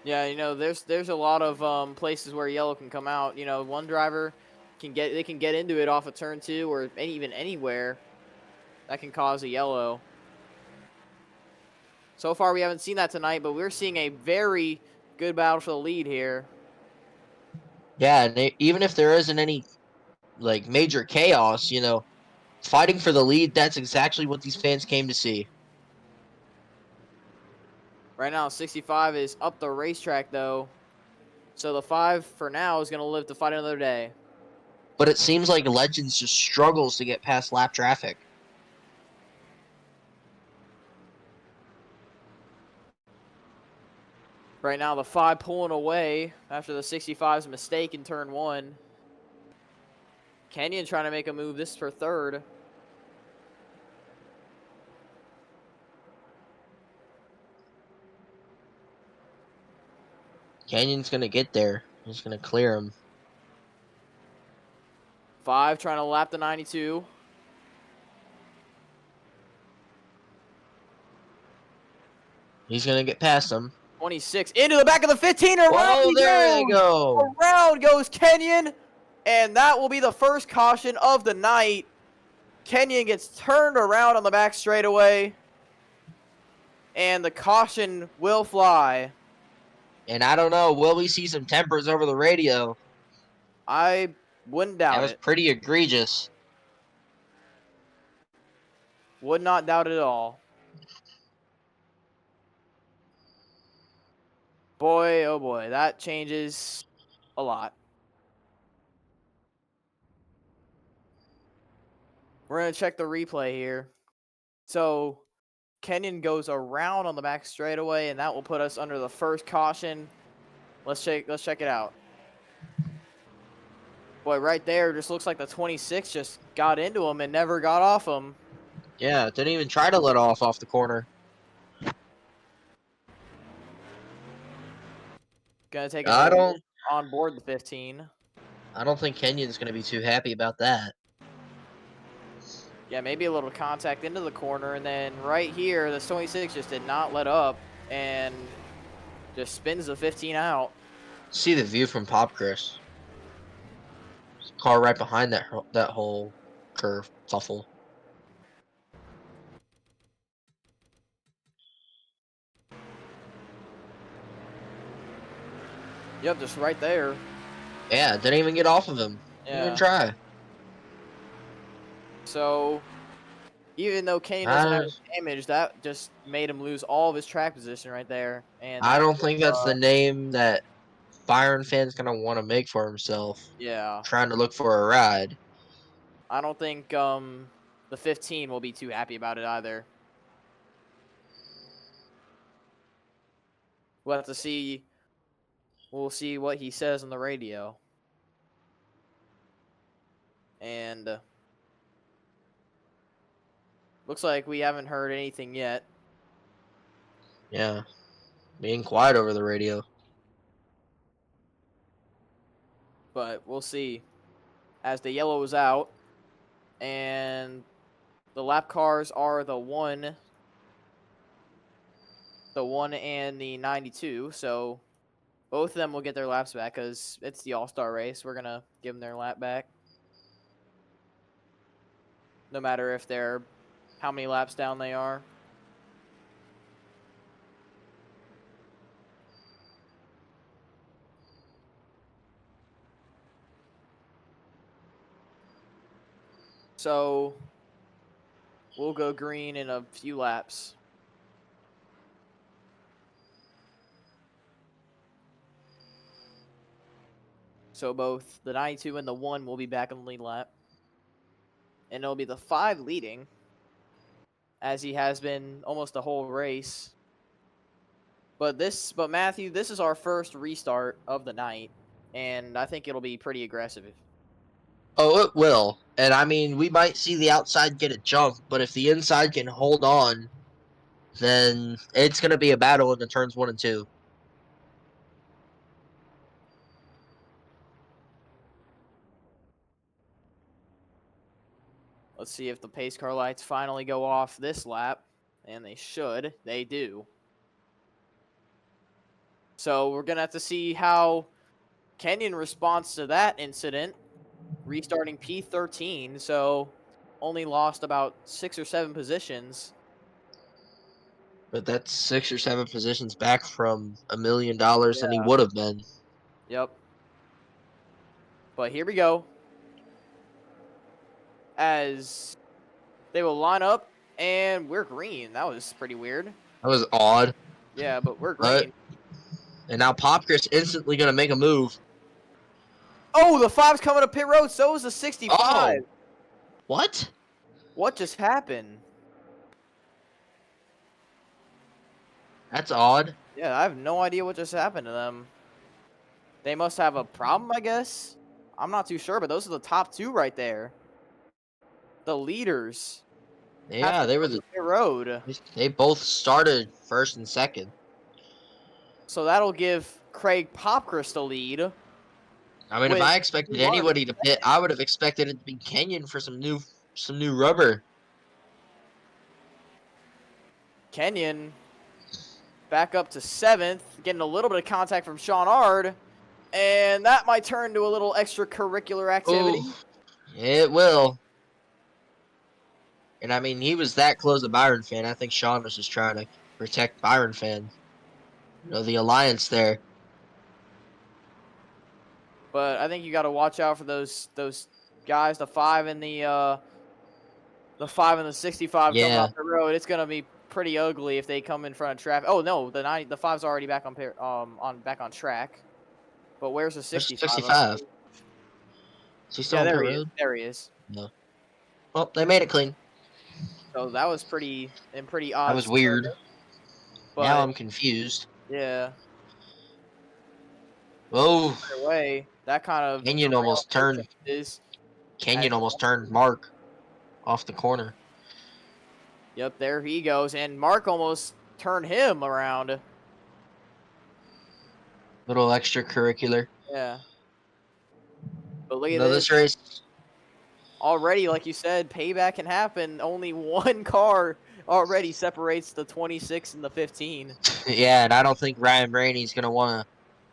[SPEAKER 1] Yeah, there's a lot of places where yellow can come out. One driver can get into it off of turn 2 or even anywhere that can cause a yellow. So far, we haven't seen that tonight, but we're seeing a very good battle for the lead here.
[SPEAKER 2] Yeah, and even if there isn't any like major chaos, fighting for the lead, that's exactly what these fans came to see.
[SPEAKER 1] Right now, 65 is up the racetrack, though. So the 5 for now is going to live to fight another day.
[SPEAKER 2] But it seems like Legends just struggles to get past lap traffic.
[SPEAKER 1] Right now, the 5 pulling away after the 65's mistake in turn 1. Kenyon trying to make a move. This for third.
[SPEAKER 2] Canyon's going to get there. He's going to clear him.
[SPEAKER 1] 5 trying to lap the 92.
[SPEAKER 2] He's going to get past him.
[SPEAKER 1] 26 into the back of the 15. Around
[SPEAKER 2] Oh, there they go.
[SPEAKER 1] Around goes Kenyon. And that will be the first caution of the night. Kenyon gets turned around on the back straightaway. And the caution will fly.
[SPEAKER 2] And I don't know, will we see some tempers over the radio?
[SPEAKER 1] I wouldn't doubt
[SPEAKER 2] That was
[SPEAKER 1] it.
[SPEAKER 2] pretty egregious.
[SPEAKER 1] Would not doubt it at all. Boy, oh boy, that changes a lot. We're going to check the replay here. So, Kenyon goes around on the back straightaway, and that will put us under the first caution. Let's check it out. Boy, right there, just looks like the 26 just got into him and never got off him.
[SPEAKER 2] Yeah, didn't even try to let off the corner.
[SPEAKER 1] Gonna take
[SPEAKER 2] I
[SPEAKER 1] another
[SPEAKER 2] don't
[SPEAKER 1] on board the 15.
[SPEAKER 2] I don't think Kenyon's going to be too happy about that.
[SPEAKER 1] Yeah, maybe a little contact into the corner, and then right here, the 26 just did not let up and just spins the 15 out.
[SPEAKER 2] See the view from Pop Chris. Car right behind that whole curve tuffle.
[SPEAKER 1] Yep, just right there.
[SPEAKER 2] Yeah, didn't even get off of him. Didn't even try.
[SPEAKER 1] So, even though Kenyon doesn't have damage, that just made him lose all of his track position right there. And
[SPEAKER 2] I don't think that's the name that Byron fan's going to want to make for himself.
[SPEAKER 1] Yeah.
[SPEAKER 2] Trying to look for a ride.
[SPEAKER 1] I don't think the 15 will be too happy about it either. We'll have to see. We'll see what he says on the radio. And looks like we haven't heard anything yet.
[SPEAKER 2] Yeah. Being quiet over the radio.
[SPEAKER 1] But we'll see. As the yellow is out. And the lap cars are the 1 and the 92. So both of them will get their laps back because it's the all-star race. We're going to give them their lap back. No matter if they're how many laps down they are. So we'll go green in a few laps. So both the 92 and the 1 will be back on the lead lap. And it'll be the 5 leading, as he has been almost the whole race. But Matthew, this is our first restart of the night, and I think it'll be pretty aggressive.
[SPEAKER 2] Oh, it will. And I mean, we might see the outside get a jump, but if the inside can hold on, then it's going to be a battle in the turns 1 and 2.
[SPEAKER 1] Let's see if the pace car lights finally go off this lap. And they should. They do. So we're going to have to see how Kenyon responds to that incident. Restarting P13. So only lost about 6 or 7 positions.
[SPEAKER 2] But that's 6 or 7 positions back from $1 million than he would have been.
[SPEAKER 1] Yep. But here we go. As they will line up, and we're green. That was pretty weird.
[SPEAKER 2] That was odd.
[SPEAKER 1] Yeah, but we're
[SPEAKER 2] But
[SPEAKER 1] green.
[SPEAKER 2] and now Popcris instantly going to make a move.
[SPEAKER 1] Oh, the 5's coming to pit road. So is the 65.
[SPEAKER 2] Oh, what?
[SPEAKER 1] What just happened?
[SPEAKER 2] That's odd.
[SPEAKER 1] Yeah, I have no idea what just happened to them. They must have a problem, I guess. I'm not too sure, but those are the top 2 right there. The leaders. Have
[SPEAKER 2] Yeah,
[SPEAKER 1] to
[SPEAKER 2] they were
[SPEAKER 1] come to pit road.
[SPEAKER 2] they both started first and second.
[SPEAKER 1] So that'll give Craig Popcris the lead.
[SPEAKER 2] I mean, if
[SPEAKER 1] with
[SPEAKER 2] I expected
[SPEAKER 1] 2 runners.
[SPEAKER 2] anybody to pit, I would have expected it to be Kenyon for some new rubber.
[SPEAKER 1] Kenyon back up to 7th, getting a little bit of contact from Sean Ard, and that might turn to a little extracurricular activity.
[SPEAKER 2] Oh, it will. And I mean, he was that close to Byron fan. I think Sean was just trying to protect Byron fan. You know, the alliance there.
[SPEAKER 1] But I think you got to watch out for those guys, the 5 and the 5 and the 65 coming
[SPEAKER 2] Yeah.
[SPEAKER 1] off the road. It's gonna be pretty ugly if they come in front of traffic. Oh no, the 5's already back back on track. But where's the
[SPEAKER 2] There's
[SPEAKER 1] 65?
[SPEAKER 2] 65. Is he still
[SPEAKER 1] Yeah,
[SPEAKER 2] on pit
[SPEAKER 1] there he is.
[SPEAKER 2] road?
[SPEAKER 1] There he is.
[SPEAKER 2] No. Well, they made it clean.
[SPEAKER 1] So that was pretty
[SPEAKER 2] That
[SPEAKER 1] odd
[SPEAKER 2] was
[SPEAKER 1] scenario.
[SPEAKER 2] weird. Now
[SPEAKER 1] But
[SPEAKER 2] I'm confused.
[SPEAKER 1] yeah,
[SPEAKER 2] Oh,
[SPEAKER 1] either way, that kind of
[SPEAKER 2] Kenyon
[SPEAKER 1] derails
[SPEAKER 2] almost
[SPEAKER 1] their
[SPEAKER 2] turned.
[SPEAKER 1] chances.
[SPEAKER 2] Kenyon almost turned Mark off the corner.
[SPEAKER 1] Yep, there he goes, and Mark almost turned him around.
[SPEAKER 2] Little extracurricular.
[SPEAKER 1] Yeah. But look at
[SPEAKER 2] No,
[SPEAKER 1] this.
[SPEAKER 2] this race.
[SPEAKER 1] Already, like you said, payback can happen. Only one car already separates the 26 and the 15.
[SPEAKER 2] Yeah, and I don't think Ryan Blaney's gonna want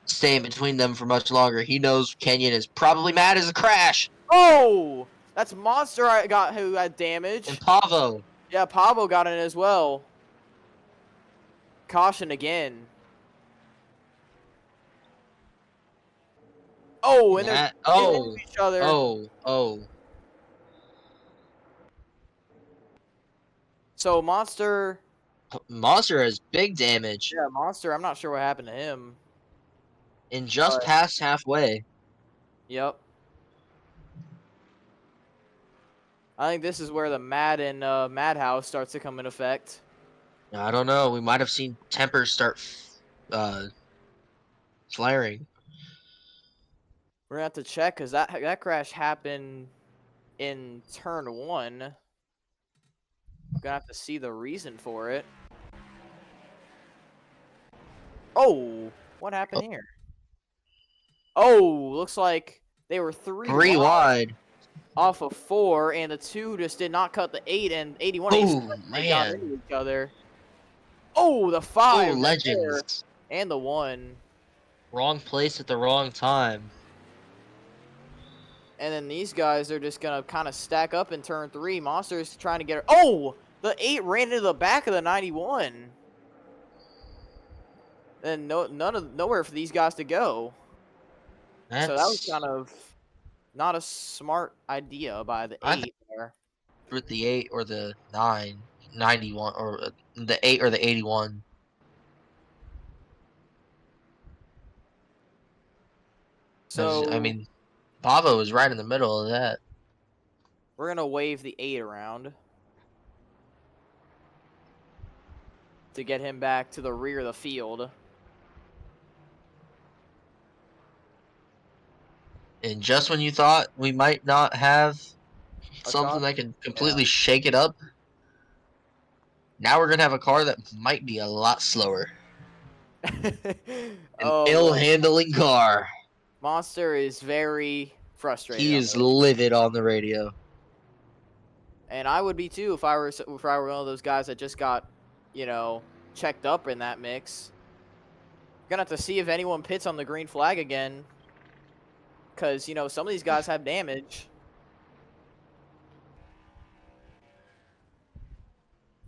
[SPEAKER 2] to stay in between them for much longer. He knows Kenyon is probably mad as a crash.
[SPEAKER 1] Oh! That's Monster who had damage.
[SPEAKER 2] And Pavo.
[SPEAKER 1] Yeah, Pablo got in as well. Caution again. Oh, and they're getting into each other.
[SPEAKER 2] Oh.
[SPEAKER 1] So Monster
[SPEAKER 2] has big damage.
[SPEAKER 1] Yeah, Monster, I'm not sure what happened to him.
[SPEAKER 2] And just past halfway.
[SPEAKER 1] Yep. I think this is where the Madhouse starts to come in effect.
[SPEAKER 2] I don't know. We might have seen tempers start flaring.
[SPEAKER 1] We're gonna have to check because that crash happened in turn 1. Gonna have to see the reason for it. Oh, what happened here? Oh, looks like they were 3
[SPEAKER 2] wide
[SPEAKER 1] off of 4, and the 2 just did not cut the 8 and 81.
[SPEAKER 2] Oh,
[SPEAKER 1] They got
[SPEAKER 2] man.
[SPEAKER 1] into each other. Oh, the 5
[SPEAKER 2] Oh,
[SPEAKER 1] right
[SPEAKER 2] legends.
[SPEAKER 1] there, and the 1.
[SPEAKER 2] Wrong place at the wrong time.
[SPEAKER 1] And then these guys are just gonna kind of stack up in turn 3. Monster's trying to get her. Oh, the 8 ran into the back of the 91. And nowhere for these guys to go. So that was kind of not a smart idea by the 8 there.
[SPEAKER 2] With the 8 or the 91, or the 8 or the 81.
[SPEAKER 1] So
[SPEAKER 2] I mean, Pavo was right in the middle of that.
[SPEAKER 1] we're gonna wave the 8 around to get him back to the rear of the field.
[SPEAKER 2] And just when you thought we might not have
[SPEAKER 1] A
[SPEAKER 2] something
[SPEAKER 1] car?
[SPEAKER 2] that can completely shake it up, now we're gonna have a car that might be a lot slower. An
[SPEAKER 1] Oh,
[SPEAKER 2] ill
[SPEAKER 1] well,
[SPEAKER 2] handling car.
[SPEAKER 1] Monster is very frustrated
[SPEAKER 2] He
[SPEAKER 1] on
[SPEAKER 2] is
[SPEAKER 1] the radio.
[SPEAKER 2] livid on the radio.
[SPEAKER 1] And I would be too if I were one of those guys that just got, checked up in that mix. Gonna have to see if anyone pits on the green flag again, because some of these guys have damage.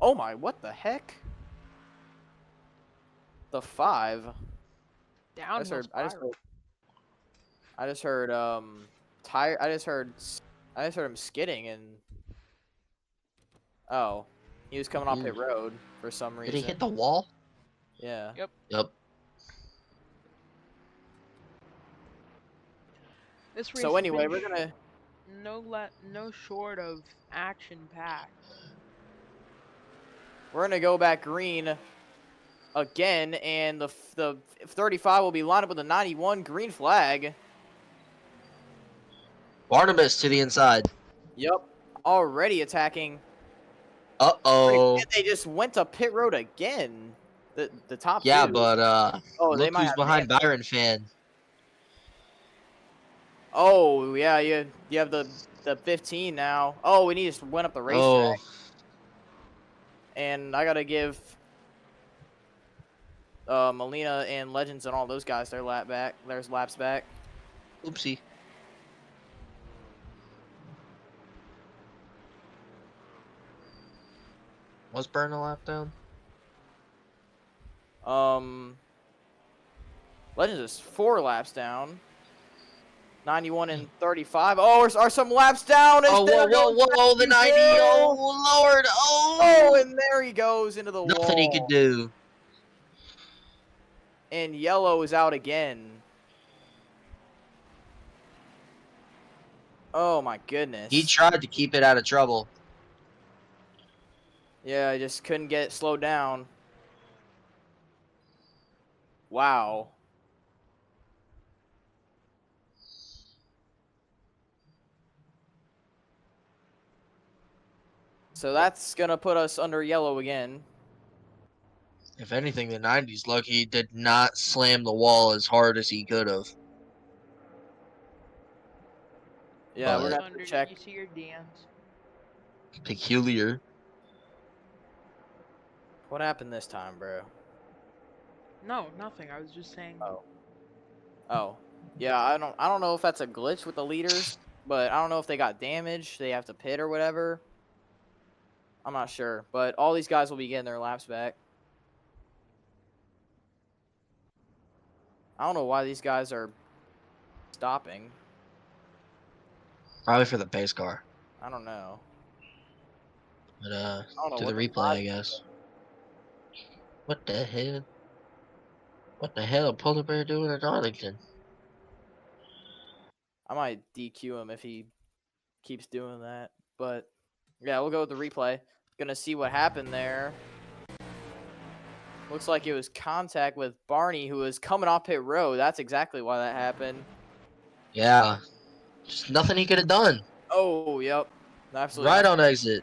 [SPEAKER 1] Oh my! What the heck? The 5. I just
[SPEAKER 4] Downhill
[SPEAKER 1] heard. I just
[SPEAKER 4] spiral.
[SPEAKER 1] heard. I just heard. Tire. I just heard. I just heard him skidding and. Oh, he was coming off pit
[SPEAKER 2] Weird.
[SPEAKER 1] road for some
[SPEAKER 2] Did he
[SPEAKER 1] reason.
[SPEAKER 2] hit the wall?
[SPEAKER 1] Yeah.
[SPEAKER 4] Yep.
[SPEAKER 2] Yep.
[SPEAKER 4] This race
[SPEAKER 1] So
[SPEAKER 4] has
[SPEAKER 1] anyway,
[SPEAKER 4] been
[SPEAKER 1] we're gonna
[SPEAKER 4] no short of action packed.
[SPEAKER 1] go back green again, and the 35 will be lined up with the 91 green flag.
[SPEAKER 2] Barnabas to the inside.
[SPEAKER 1] Yep, already attacking.
[SPEAKER 2] Uh-oh.
[SPEAKER 1] And they just went to pit road again. The top
[SPEAKER 2] Yeah,
[SPEAKER 1] two.
[SPEAKER 2] but
[SPEAKER 1] Oh, they
[SPEAKER 2] look
[SPEAKER 1] might
[SPEAKER 2] who's
[SPEAKER 1] have
[SPEAKER 2] behind
[SPEAKER 1] damage.
[SPEAKER 2] Byron Fan.
[SPEAKER 1] Oh yeah, you have the 15 now. Oh, and he just went up the racetrack,
[SPEAKER 2] Oh,
[SPEAKER 1] and I gotta give Molina and Legends and all those guys their laps back.
[SPEAKER 2] oopsie. Was Burn a lap down?
[SPEAKER 1] Legends is 4 laps down. 91 and 35. Oh, are some laps down?
[SPEAKER 2] Oh, whoa, whoa, whoa, the 90. Oh, Lord.
[SPEAKER 1] Oh, and there he goes into the
[SPEAKER 2] Nothing he could
[SPEAKER 1] wall.
[SPEAKER 2] do.
[SPEAKER 1] And yellow is out again. Oh, my goodness.
[SPEAKER 2] He tried to keep it out of trouble.
[SPEAKER 1] Yeah, I just couldn't get it slowed down. Wow. So that's going to put us under yellow again.
[SPEAKER 2] If anything, the 90's lucky he did not slam the wall as hard as he could have.
[SPEAKER 1] Yeah,
[SPEAKER 2] But
[SPEAKER 1] we're going to have
[SPEAKER 4] Thunder,
[SPEAKER 1] to
[SPEAKER 4] did
[SPEAKER 1] check.
[SPEAKER 4] you see your DMs?
[SPEAKER 2] peculiar.
[SPEAKER 1] What happened this time, bro?
[SPEAKER 4] No, nothing. I was just saying.
[SPEAKER 1] Oh. Yeah, I don't know if that's a glitch with the leaders, but I don't know if they got damaged, they have to pit or whatever. I'm not sure, but all these guys will be getting their laps back. I don't know why these guys are stopping.
[SPEAKER 2] Probably for the pace car.
[SPEAKER 1] I don't know.
[SPEAKER 2] But
[SPEAKER 1] I don't know
[SPEAKER 2] to the
[SPEAKER 1] what the
[SPEAKER 2] replay, I
[SPEAKER 1] five.
[SPEAKER 2] guess. What the hell? What the hell Polar Bear doing at Arlington?
[SPEAKER 1] I might DQ him if he keeps doing that. But yeah, we'll go with the replay. Gonna see what happened there. Looks like it was contact with Barney, who was coming off pit road. That's exactly why that happened.
[SPEAKER 2] Yeah. Just nothing he could have done.
[SPEAKER 1] Oh, yep. Absolutely.
[SPEAKER 2] Right on exit.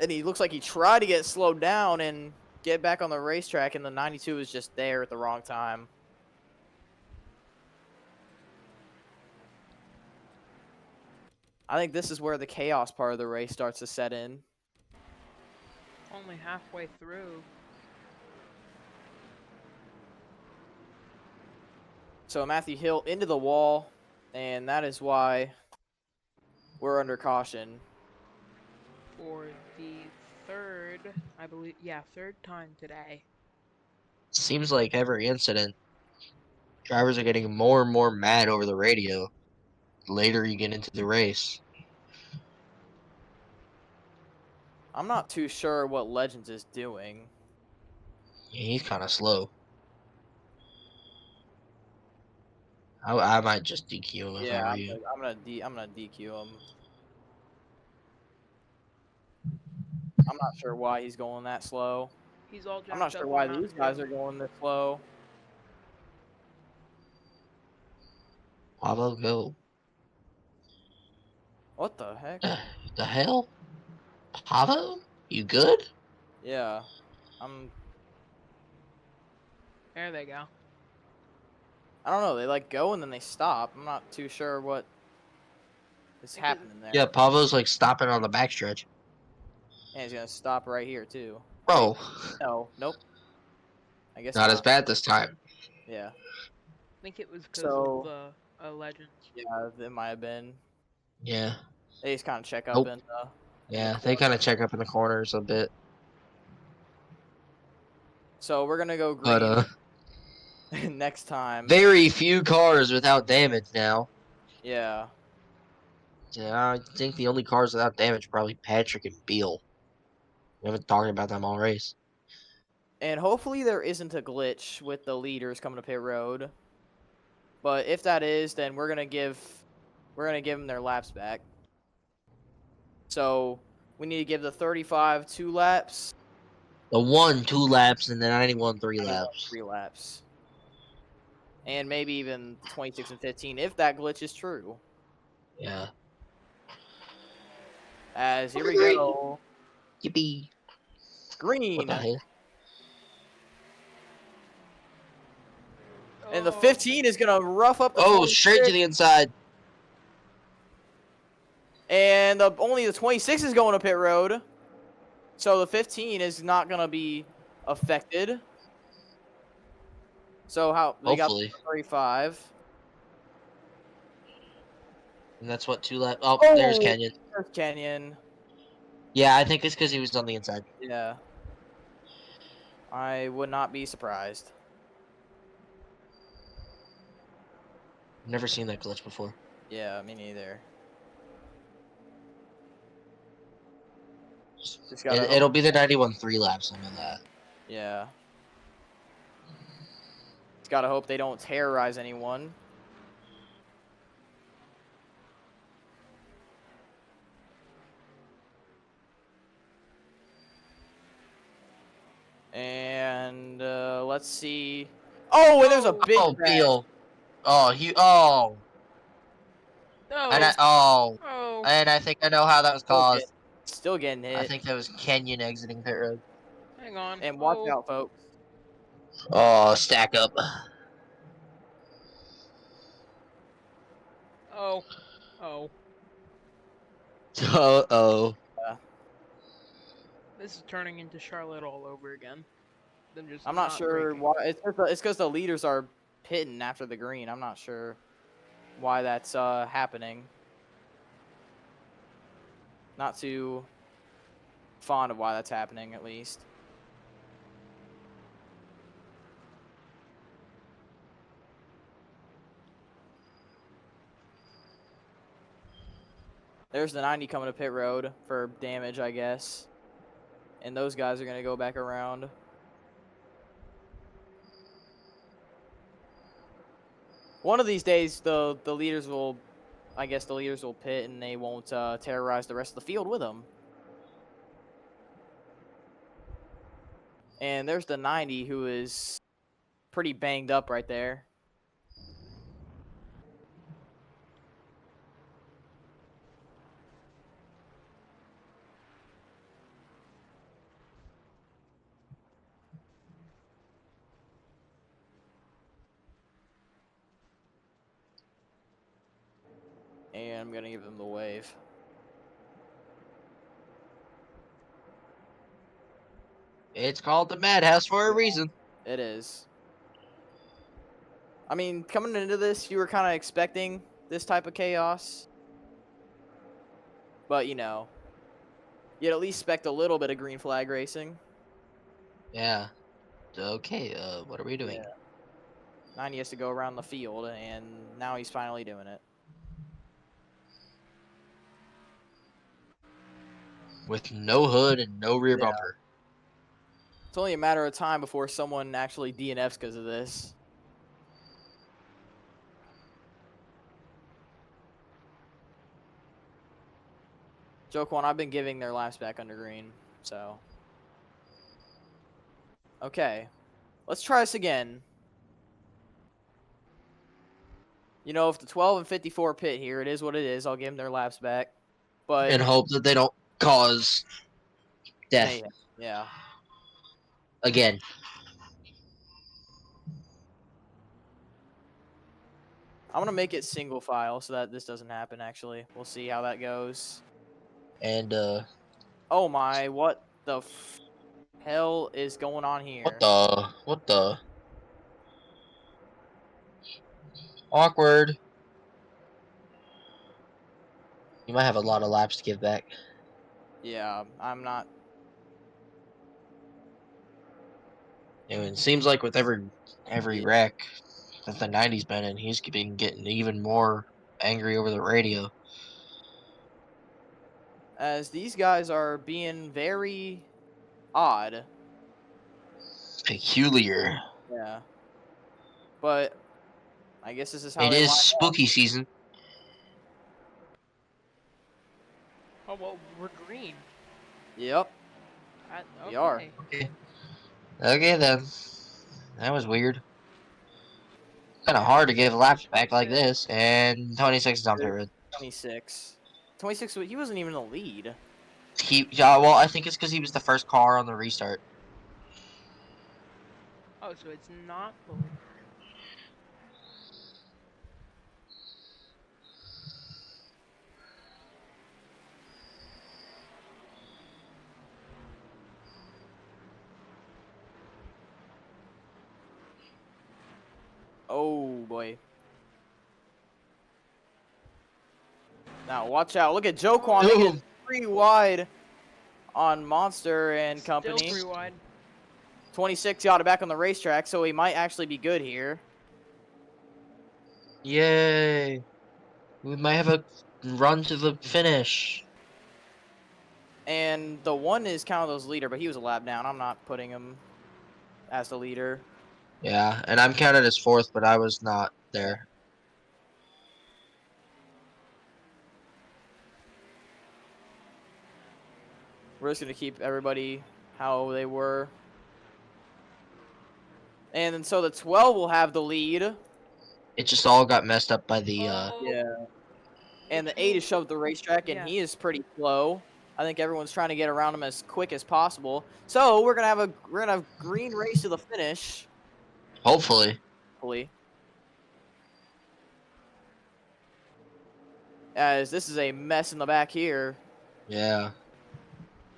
[SPEAKER 1] And he looks like he tried to get slowed down and get back on the racetrack, and the 92 was just there at the wrong time. I think this is where the chaos part of the race starts to set in.
[SPEAKER 4] Only halfway through.
[SPEAKER 1] So Matthew Hill into the wall, and that is why we're under caution.
[SPEAKER 4] For the third, I believe, yeah, third time today.
[SPEAKER 2] Seems like every incident, drivers are getting more and more mad over the radio. The later you get into the race.
[SPEAKER 1] I'm not too sure what Legends is doing.
[SPEAKER 2] Yeah, he's kind of slow. I might just DQ him if I
[SPEAKER 1] Yeah,
[SPEAKER 2] were you.
[SPEAKER 1] I'm gonna DQ him. I'm not sure why he's going that slow.
[SPEAKER 4] He's all
[SPEAKER 1] I'm not
[SPEAKER 4] jacked
[SPEAKER 1] sure
[SPEAKER 4] up
[SPEAKER 1] why
[SPEAKER 4] on Mountain
[SPEAKER 1] these guys
[SPEAKER 4] Dew.
[SPEAKER 1] are going this slow.
[SPEAKER 2] Pavo, go.
[SPEAKER 1] What the heck?
[SPEAKER 2] The hell? Pavo? You good?
[SPEAKER 1] Yeah. I'm.
[SPEAKER 4] There they go.
[SPEAKER 1] I don't know. They like go and then they stop. I'm not too sure what is
[SPEAKER 4] Think it-
[SPEAKER 1] happening there.
[SPEAKER 2] Yeah, Pavo's like stopping on the backstretch.
[SPEAKER 1] And he's gonna stop right here too.
[SPEAKER 2] Bro,
[SPEAKER 1] No. Nope. I guess
[SPEAKER 2] not as
[SPEAKER 1] not.
[SPEAKER 2] bad this time.
[SPEAKER 1] Yeah.
[SPEAKER 4] I think it was because
[SPEAKER 1] So
[SPEAKER 4] of legends.
[SPEAKER 1] yeah, it might have been.
[SPEAKER 2] Yeah.
[SPEAKER 1] They just kind of check up
[SPEAKER 2] Nope.
[SPEAKER 1] in the
[SPEAKER 2] Yeah, they
[SPEAKER 1] corner.
[SPEAKER 2] kind of check up in the corners a bit.
[SPEAKER 1] So we're gonna go
[SPEAKER 2] But
[SPEAKER 1] green next time.
[SPEAKER 2] very few cars without damage now.
[SPEAKER 1] Yeah.
[SPEAKER 2] Yeah, I think the only cars without damage are probably Patrick and Beal. We haven't talked about them all race.
[SPEAKER 1] And hopefully there isn't a glitch with the leaders coming to pit road. But if that is, then we're gonna give them their laps back. So we need to give the 35 2 laps,
[SPEAKER 2] The 2 laps and the 91 3
[SPEAKER 1] 91
[SPEAKER 2] laps.
[SPEAKER 1] 3 laps. And maybe even the 26 and 15 if that glitch is true.
[SPEAKER 2] Yeah.
[SPEAKER 1] As here we
[SPEAKER 2] Green.
[SPEAKER 1] go.
[SPEAKER 2] Yippee. What
[SPEAKER 1] Green.
[SPEAKER 2] the hell?
[SPEAKER 1] And the
[SPEAKER 4] Oh,
[SPEAKER 1] 15 is going to rough up the
[SPEAKER 2] Oh,
[SPEAKER 1] 26.
[SPEAKER 2] straight to the inside.
[SPEAKER 1] And only the 26 is going to pit road. So the 15 is not going to be affected. So how they
[SPEAKER 2] Hopefully.
[SPEAKER 1] got 35.
[SPEAKER 2] And that's what 2 laps. Oh, there's
[SPEAKER 1] Oh,
[SPEAKER 2] Kenyon.
[SPEAKER 1] there's Kenyon.
[SPEAKER 2] Yeah, I think it's because he was on the inside.
[SPEAKER 1] Yeah. I would not be surprised.
[SPEAKER 2] Never seen that glitch before.
[SPEAKER 1] Yeah, me neither. Just gotta hope.
[SPEAKER 2] It'll be the 91 3 laps. I know that.
[SPEAKER 1] Yeah. Just gotta hope they don't terrorize anyone. And let's see. Oh, and there's a big
[SPEAKER 2] Oh,
[SPEAKER 1] crash.
[SPEAKER 2] Beal. Oh, oh.
[SPEAKER 4] no.
[SPEAKER 2] And
[SPEAKER 4] Oh.
[SPEAKER 2] I think I know how that was caused.
[SPEAKER 1] Still getting
[SPEAKER 2] I
[SPEAKER 1] hit.
[SPEAKER 2] think that was Kenyon exiting pit road.
[SPEAKER 4] Hang on.
[SPEAKER 1] And watch
[SPEAKER 4] Oh.
[SPEAKER 1] out, folks.
[SPEAKER 2] Oh, stack up.
[SPEAKER 4] Oh. Oh.
[SPEAKER 2] Uh-oh.
[SPEAKER 1] Yeah.
[SPEAKER 4] This is turning into Charlotte all over again. Them just
[SPEAKER 1] I'm not sure
[SPEAKER 4] braking.
[SPEAKER 1] why. It's because the leaders are pitting after the green. I'm not sure why that's happening. Not too fond of why that's happening, at least. There's the 90 coming to pit road for damage, I guess. And those guys are going to go back around. One of these days, the leaders will, I guess the leaders will pit and they won't terrorize the rest of the field with them. And there's the 90 who is pretty banged up right there. And I'm going to give him the wave.
[SPEAKER 2] It's called the Madhouse for a reason.
[SPEAKER 1] It is. I mean, coming into this, you were kind of expecting this type of chaos. But, you know, you'd at least expect a little bit of green flag racing.
[SPEAKER 2] Yeah. Okay, what are we doing?
[SPEAKER 1] Yeah. 90 has to go around the field, and now he's finally doing it.
[SPEAKER 2] With no hood and no rear
[SPEAKER 1] Yeah.
[SPEAKER 2] bumper.
[SPEAKER 1] It's only a matter of time before someone actually DNFs because of this. Joe Quan, I've been giving their laps back under green, so. Okay. Let's try this again. You know, if the 12 and 54 pit here, it is what it is. I'll give them their laps back. But
[SPEAKER 2] And hope that they don't cause death
[SPEAKER 1] mayhem. Yeah.
[SPEAKER 2] again.
[SPEAKER 1] I'm going to make it single file so that this doesn't happen, actually. We'll see how that goes.
[SPEAKER 2] And
[SPEAKER 1] Oh my, what the hell is going on here?
[SPEAKER 2] what the awkward. You might have a lot of laps to give back.
[SPEAKER 1] Yeah, I'm not.
[SPEAKER 2] And it seems like with every
[SPEAKER 1] Yeah.
[SPEAKER 2] wreck that the 90's been in, he's been getting even more angry over the radio.
[SPEAKER 1] As these guys are being very odd.
[SPEAKER 2] Peculiar.
[SPEAKER 1] Yeah. But I guess this is how
[SPEAKER 2] It
[SPEAKER 1] they
[SPEAKER 2] is
[SPEAKER 1] line up.
[SPEAKER 2] spooky season.
[SPEAKER 4] Oh well, we're green.
[SPEAKER 1] Yep,
[SPEAKER 4] Okay.
[SPEAKER 1] we are.
[SPEAKER 2] Okay. Okay then. That was weird. Kind of
[SPEAKER 4] Yeah,
[SPEAKER 2] hard to give laps back like
[SPEAKER 4] 26.
[SPEAKER 2] this. And 26 is on pit road.
[SPEAKER 1] 26. 26, he wasn't even in the lead.
[SPEAKER 2] Well, I think it's because he was the first car on the restart.
[SPEAKER 4] Oh, so it's not the lead.
[SPEAKER 1] Oh, boy. Now, watch out. Look at Joe Kwan making it 3 wide on Monster and
[SPEAKER 4] Still
[SPEAKER 1] company.
[SPEAKER 4] 3 wide.
[SPEAKER 1] 26 got it back on the racetrack, so he might actually be good here.
[SPEAKER 2] Yay. We might have a run to the finish.
[SPEAKER 1] And the 1 is kind of those leader, but he was a lap down. I'm not putting him as the leader.
[SPEAKER 2] Yeah, and I'm counted as 4th, but I was not there.
[SPEAKER 1] We're just going to keep everybody how they were. And then so the 12 will have the lead.
[SPEAKER 2] It just all got messed up by the
[SPEAKER 1] Yeah. And the
[SPEAKER 4] Which
[SPEAKER 1] 8 is
[SPEAKER 4] means-
[SPEAKER 1] shoved the racetrack, and
[SPEAKER 4] yeah.
[SPEAKER 1] he is pretty slow. I think everyone's trying to get around him as quick as possible. So we're gonna have green race to the finish.
[SPEAKER 2] hopefully.
[SPEAKER 1] Hopefully. As this is a mess in the back here.
[SPEAKER 2] Yeah.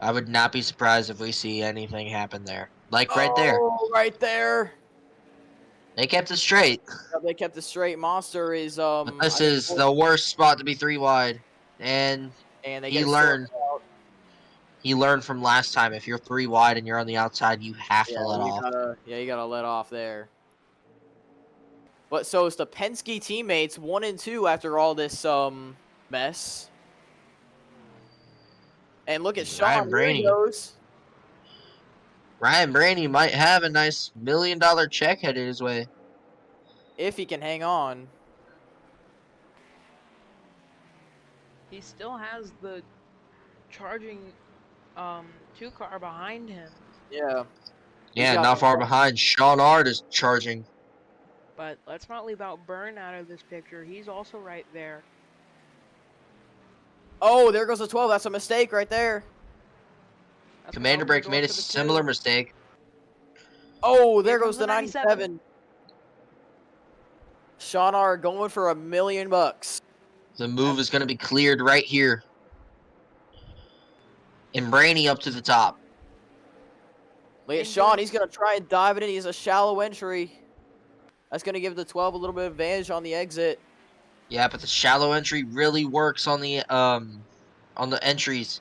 [SPEAKER 2] I would not be surprised if we see anything happen there. Like right there.
[SPEAKER 1] Oh, right there.
[SPEAKER 2] They kept it straight.
[SPEAKER 1] Yep, they kept it straight. Monster is
[SPEAKER 2] But this
[SPEAKER 1] I think
[SPEAKER 2] is the worst spot to be 3 wide. And
[SPEAKER 1] and they
[SPEAKER 2] he
[SPEAKER 1] get it
[SPEAKER 2] learned
[SPEAKER 1] sorted out.
[SPEAKER 2] he learned from last time. If you're 3 wide and you're on the outside, you have to let off.
[SPEAKER 1] You gotta let off there. But so it's the Penske teammates 1 and 2 after all this mess. And look at Sean. Here he goes.
[SPEAKER 2] Ryan Blaney might have a nice $1 million check headed his way.
[SPEAKER 1] If he can hang on.
[SPEAKER 4] He still has the charging 2 car behind him.
[SPEAKER 1] Yeah.
[SPEAKER 2] Yeah,
[SPEAKER 1] got
[SPEAKER 2] not far behind. Sean Ard is charging.
[SPEAKER 4] But let's not leave out Burn out of this picture. He's also right there.
[SPEAKER 1] Oh, there goes the 12. That's a mistake right there.
[SPEAKER 4] That's
[SPEAKER 2] Commander
[SPEAKER 4] what
[SPEAKER 2] Brake made a similar mistake.
[SPEAKER 1] Oh, there
[SPEAKER 4] Here
[SPEAKER 1] goes
[SPEAKER 4] comes
[SPEAKER 1] the
[SPEAKER 4] the
[SPEAKER 1] 97. Sean R going for $1 million.
[SPEAKER 2] The move is going to be cleared right here. And Brainy up to the top.
[SPEAKER 1] Look at Sean. He's going to try and dive it in. He has a shallow entry. That's going to give the 12 a little bit of advantage on the exit.
[SPEAKER 2] Yeah, but the shallow entry really works on the entries.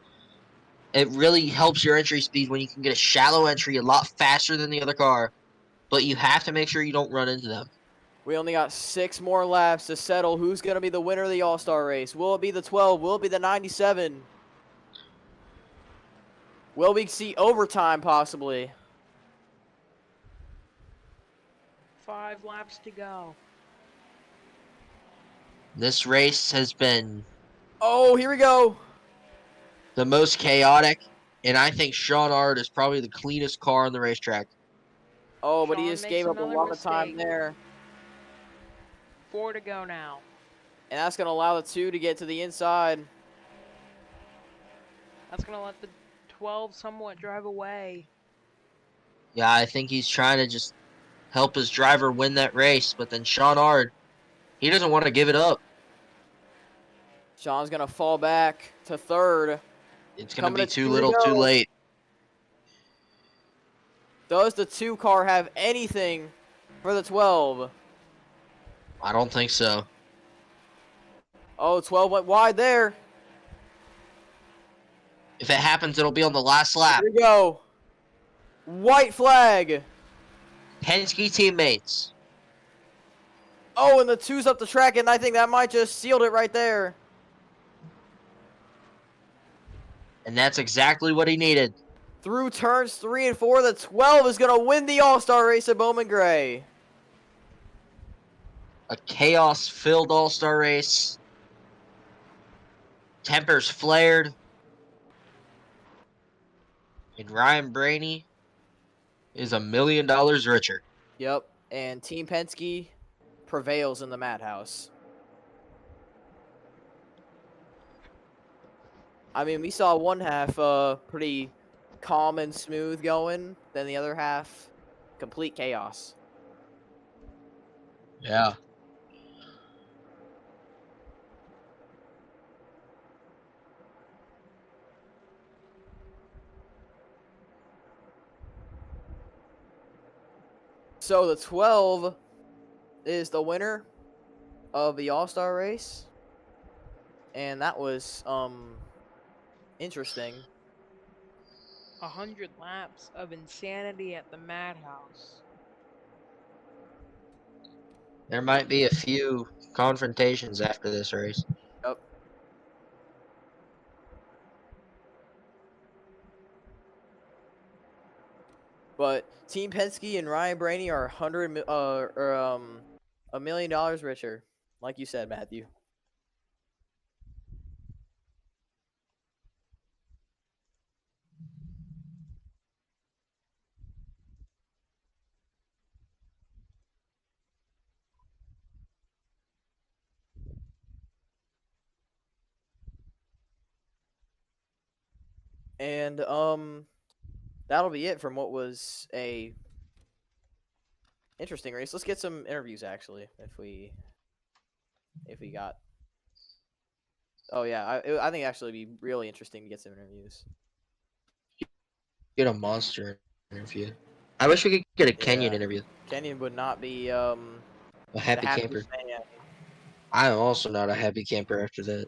[SPEAKER 2] It really helps your entry speed when you can get a shallow entry a lot faster than the other car. But you have to make sure you don't run into them.
[SPEAKER 1] We only got 6 more laps to settle who's going to be the winner of the All-Star race. Will it be the 12? Will it be the 97? Will we see overtime possibly?
[SPEAKER 4] 5 laps to go.
[SPEAKER 2] This race has been
[SPEAKER 1] Oh, here we go.
[SPEAKER 2] the most chaotic, and I think Sean Ard is probably the cleanest car on the racetrack.
[SPEAKER 1] Oh, but he
[SPEAKER 4] Sean
[SPEAKER 1] just
[SPEAKER 4] makes
[SPEAKER 1] gave up a
[SPEAKER 4] another
[SPEAKER 1] lot of time
[SPEAKER 4] mistake.
[SPEAKER 1] there.
[SPEAKER 4] 4 to go now.
[SPEAKER 1] And that's going to allow the 2 to get to the inside.
[SPEAKER 4] That's going to let the 12 somewhat drive away.
[SPEAKER 2] Yeah, I think he's trying to just help his driver win that race, but then Sean Ard, he doesn't want to give it up.
[SPEAKER 1] Sean's going to fall back to third.
[SPEAKER 2] It's going to
[SPEAKER 1] Coming
[SPEAKER 2] be
[SPEAKER 1] to
[SPEAKER 2] too
[SPEAKER 1] 2 to
[SPEAKER 2] little, too
[SPEAKER 1] go.
[SPEAKER 2] late.
[SPEAKER 1] Does the 2 car have anything for the 12?
[SPEAKER 2] I don't think so.
[SPEAKER 1] Oh, 12 went wide there.
[SPEAKER 2] If it happens, it'll be on the last lap.
[SPEAKER 1] Here we go. White flag.
[SPEAKER 2] Penske teammates.
[SPEAKER 1] Oh, and the 2's up the track, and I think that might just sealed it right there.
[SPEAKER 2] And that's exactly what he needed.
[SPEAKER 1] Through turns 3 and 4, the 12 is going to win the All-Star race at Bowman Gray.
[SPEAKER 2] A chaos-filled all-star race. Tempers flared. And Ryan Blaney is $1 million richer.
[SPEAKER 1] Yep, and Team Penske prevails in the madhouse. I mean, we saw one half pretty calm and smooth going, then the other half, complete chaos.
[SPEAKER 2] Yeah.
[SPEAKER 1] So the 12 is the winner of the All-Star race. And that was interesting.
[SPEAKER 4] 100 laps of insanity at the madhouse.
[SPEAKER 2] There might be a few confrontations after this race.
[SPEAKER 1] Yep. But Team Penske and Ryan Blaney are $1 million richer, like you said, Matthew. And that'll be it from what was a interesting race. Let's get some interviews actually, if we got. Oh yeah, I think actually it'd be really interesting to get some interviews.
[SPEAKER 2] Get a monster interview. I wish we could get a Kenyan
[SPEAKER 1] Yeah.
[SPEAKER 2] interview.
[SPEAKER 1] Kenyon would not be
[SPEAKER 2] A
[SPEAKER 1] the
[SPEAKER 2] happy
[SPEAKER 1] happiest
[SPEAKER 2] camper.
[SPEAKER 1] man.
[SPEAKER 2] I am also not a happy camper after that.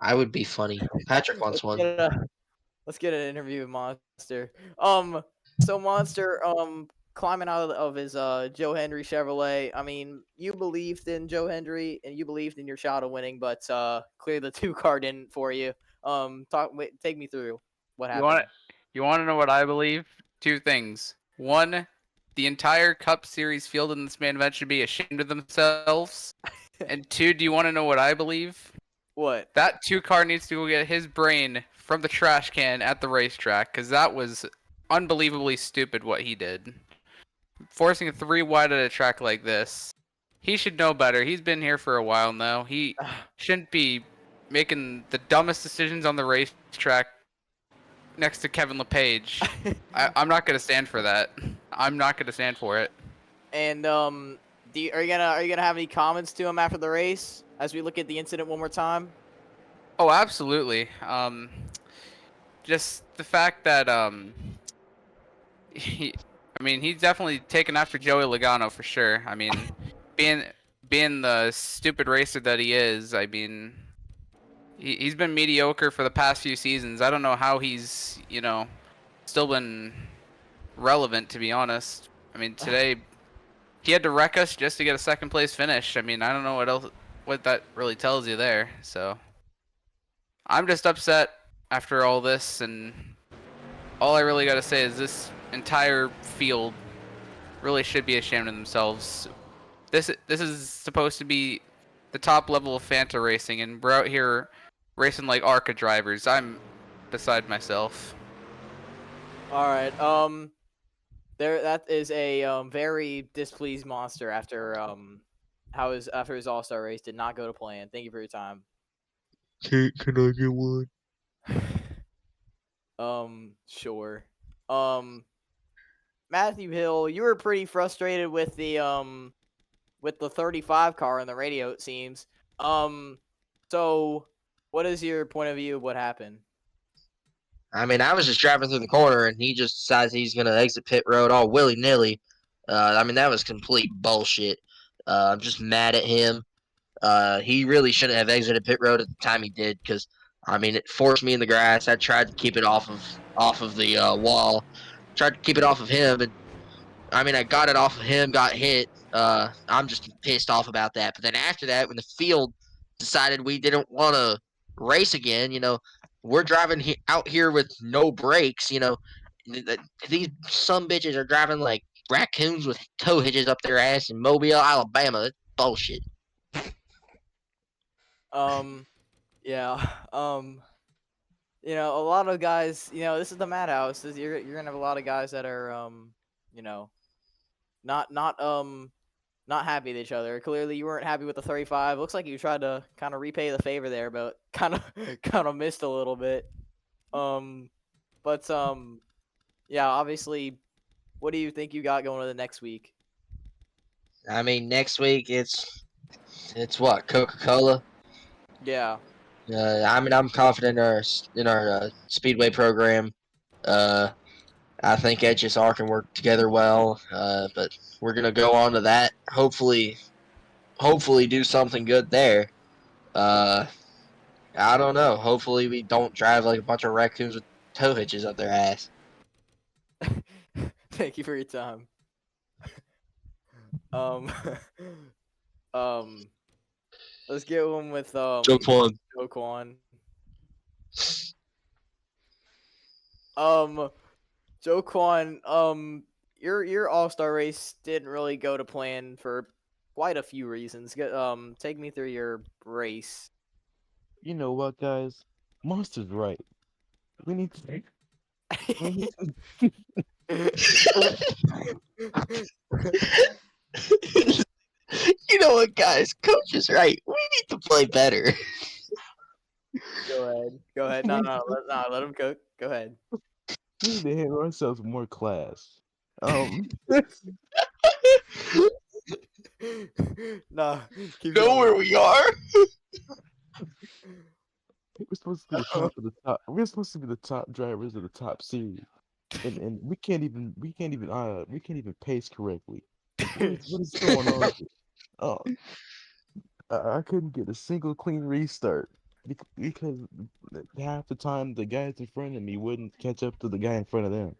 [SPEAKER 2] I would be funny. Patrick wants one.
[SPEAKER 1] Let's get an interview with Monster. So Monster, climbing out of his Joe Hendry Chevrolet. I mean, you believed in Joe Hendry and you believed in your shot of winning, but clearly the 2 car didn't for you. Take me through what happened.
[SPEAKER 5] You want to know what I believe? 2 things. 1, the entire Cup Series field in this main event should be ashamed of themselves. And 2, do you want to know what I believe?
[SPEAKER 1] What?
[SPEAKER 5] That 2 car needs to go get his brain from the trash can at the racetrack, because that was unbelievably stupid what he did. Forcing a 3 wide at a track like this. He should know better. He's been here for a while now. He shouldn't be making the dumbest decisions on the racetrack next to Kevin LePage. I'm not gonna stand for that. I'm not gonna stand for it.
[SPEAKER 1] And are you gonna have any comments to him after the race as we look at the incident one more time?
[SPEAKER 5] Oh, absolutely. Just the fact that he's definitely taken after Joey Logano for sure. I mean, being the stupid racer that he is, I mean, he's been mediocre for the past few seasons. I don't know how he's still been relevant, to be honest. I mean, today he had to wreck us just to get a second place finish. I mean, I don't know what that really tells you there. So I'm just upset after all this, and all I really got to say is this entire field really should be ashamed of themselves. This is supposed to be the top level of Fanta racing, and we're out here racing like ARCA drivers. I'm beside myself.
[SPEAKER 1] All right. That is a very displeased Monster after how his after his All-Star race did not go to plan. Thank you for your time.
[SPEAKER 2] Can I get one?
[SPEAKER 1] Sure. Matthew Hill, you were pretty frustrated with the 35 car on the radio, it seems. So what is your point of view of what happened?
[SPEAKER 2] I mean, I was just driving through the corner, and he just decides he's gonna exit pit road all willy nilly. I mean, that was complete bullshit. I'm just mad at him. He really shouldn't have exited pit road at the time he did, because I mean, it forced me in the grass. I tried to keep it off of the wall, tried to keep it off of him, and I mean, I got it off of him, got hit. I'm just pissed off about that. But then after that, when the field decided we didn't want to race again, we're driving out here with no brakes. These some bitches are driving like raccoons with tow hitches up their ass in Mobile, Alabama. It's bullshit.
[SPEAKER 1] Yeah. A lot of guys, this is the madhouse. You're gonna have a lot of guys that are you know, not not happy with each other. Clearly, you weren't happy with the 35. Looks like you tried to kind of repay the favor there, but kind of kind of missed a little bit. But yeah, obviously, what do you think you got going to the next week?
[SPEAKER 2] I mean, next week it's what, Coca-Cola.
[SPEAKER 1] Yeah.
[SPEAKER 2] I mean, I'm confident in our speedway program. Uh, I think HSR can work together well, but we're gonna go on to that. Hopefully, do something good there. Uh, I don't know. Hopefully, we don't drive like a bunch of raccoons with tow hitches up their ass.
[SPEAKER 1] Thank you for your time. Um, um, let's get one with
[SPEAKER 2] Joe
[SPEAKER 1] Joquan. Joquan, your All-Star race didn't really go to plan for quite a few reasons. Take me through your race.
[SPEAKER 6] You know what, guys? Monster's right. We need to. We need to.
[SPEAKER 2] You know what, guys? Coach is right. We need to play better.
[SPEAKER 1] Go ahead. Go ahead. No, let him cook. Go ahead.
[SPEAKER 6] We need to handle ourselves with more class.
[SPEAKER 1] No, keep
[SPEAKER 2] Know
[SPEAKER 1] going.
[SPEAKER 2] where we are?
[SPEAKER 6] We're supposed to be the top of the top. We're supposed to be the top drivers of the top series, and we can't even pace correctly. What is going on here? Oh, I couldn't get a single clean restart because half the time the guys in front of me wouldn't catch up to the guy in front of them.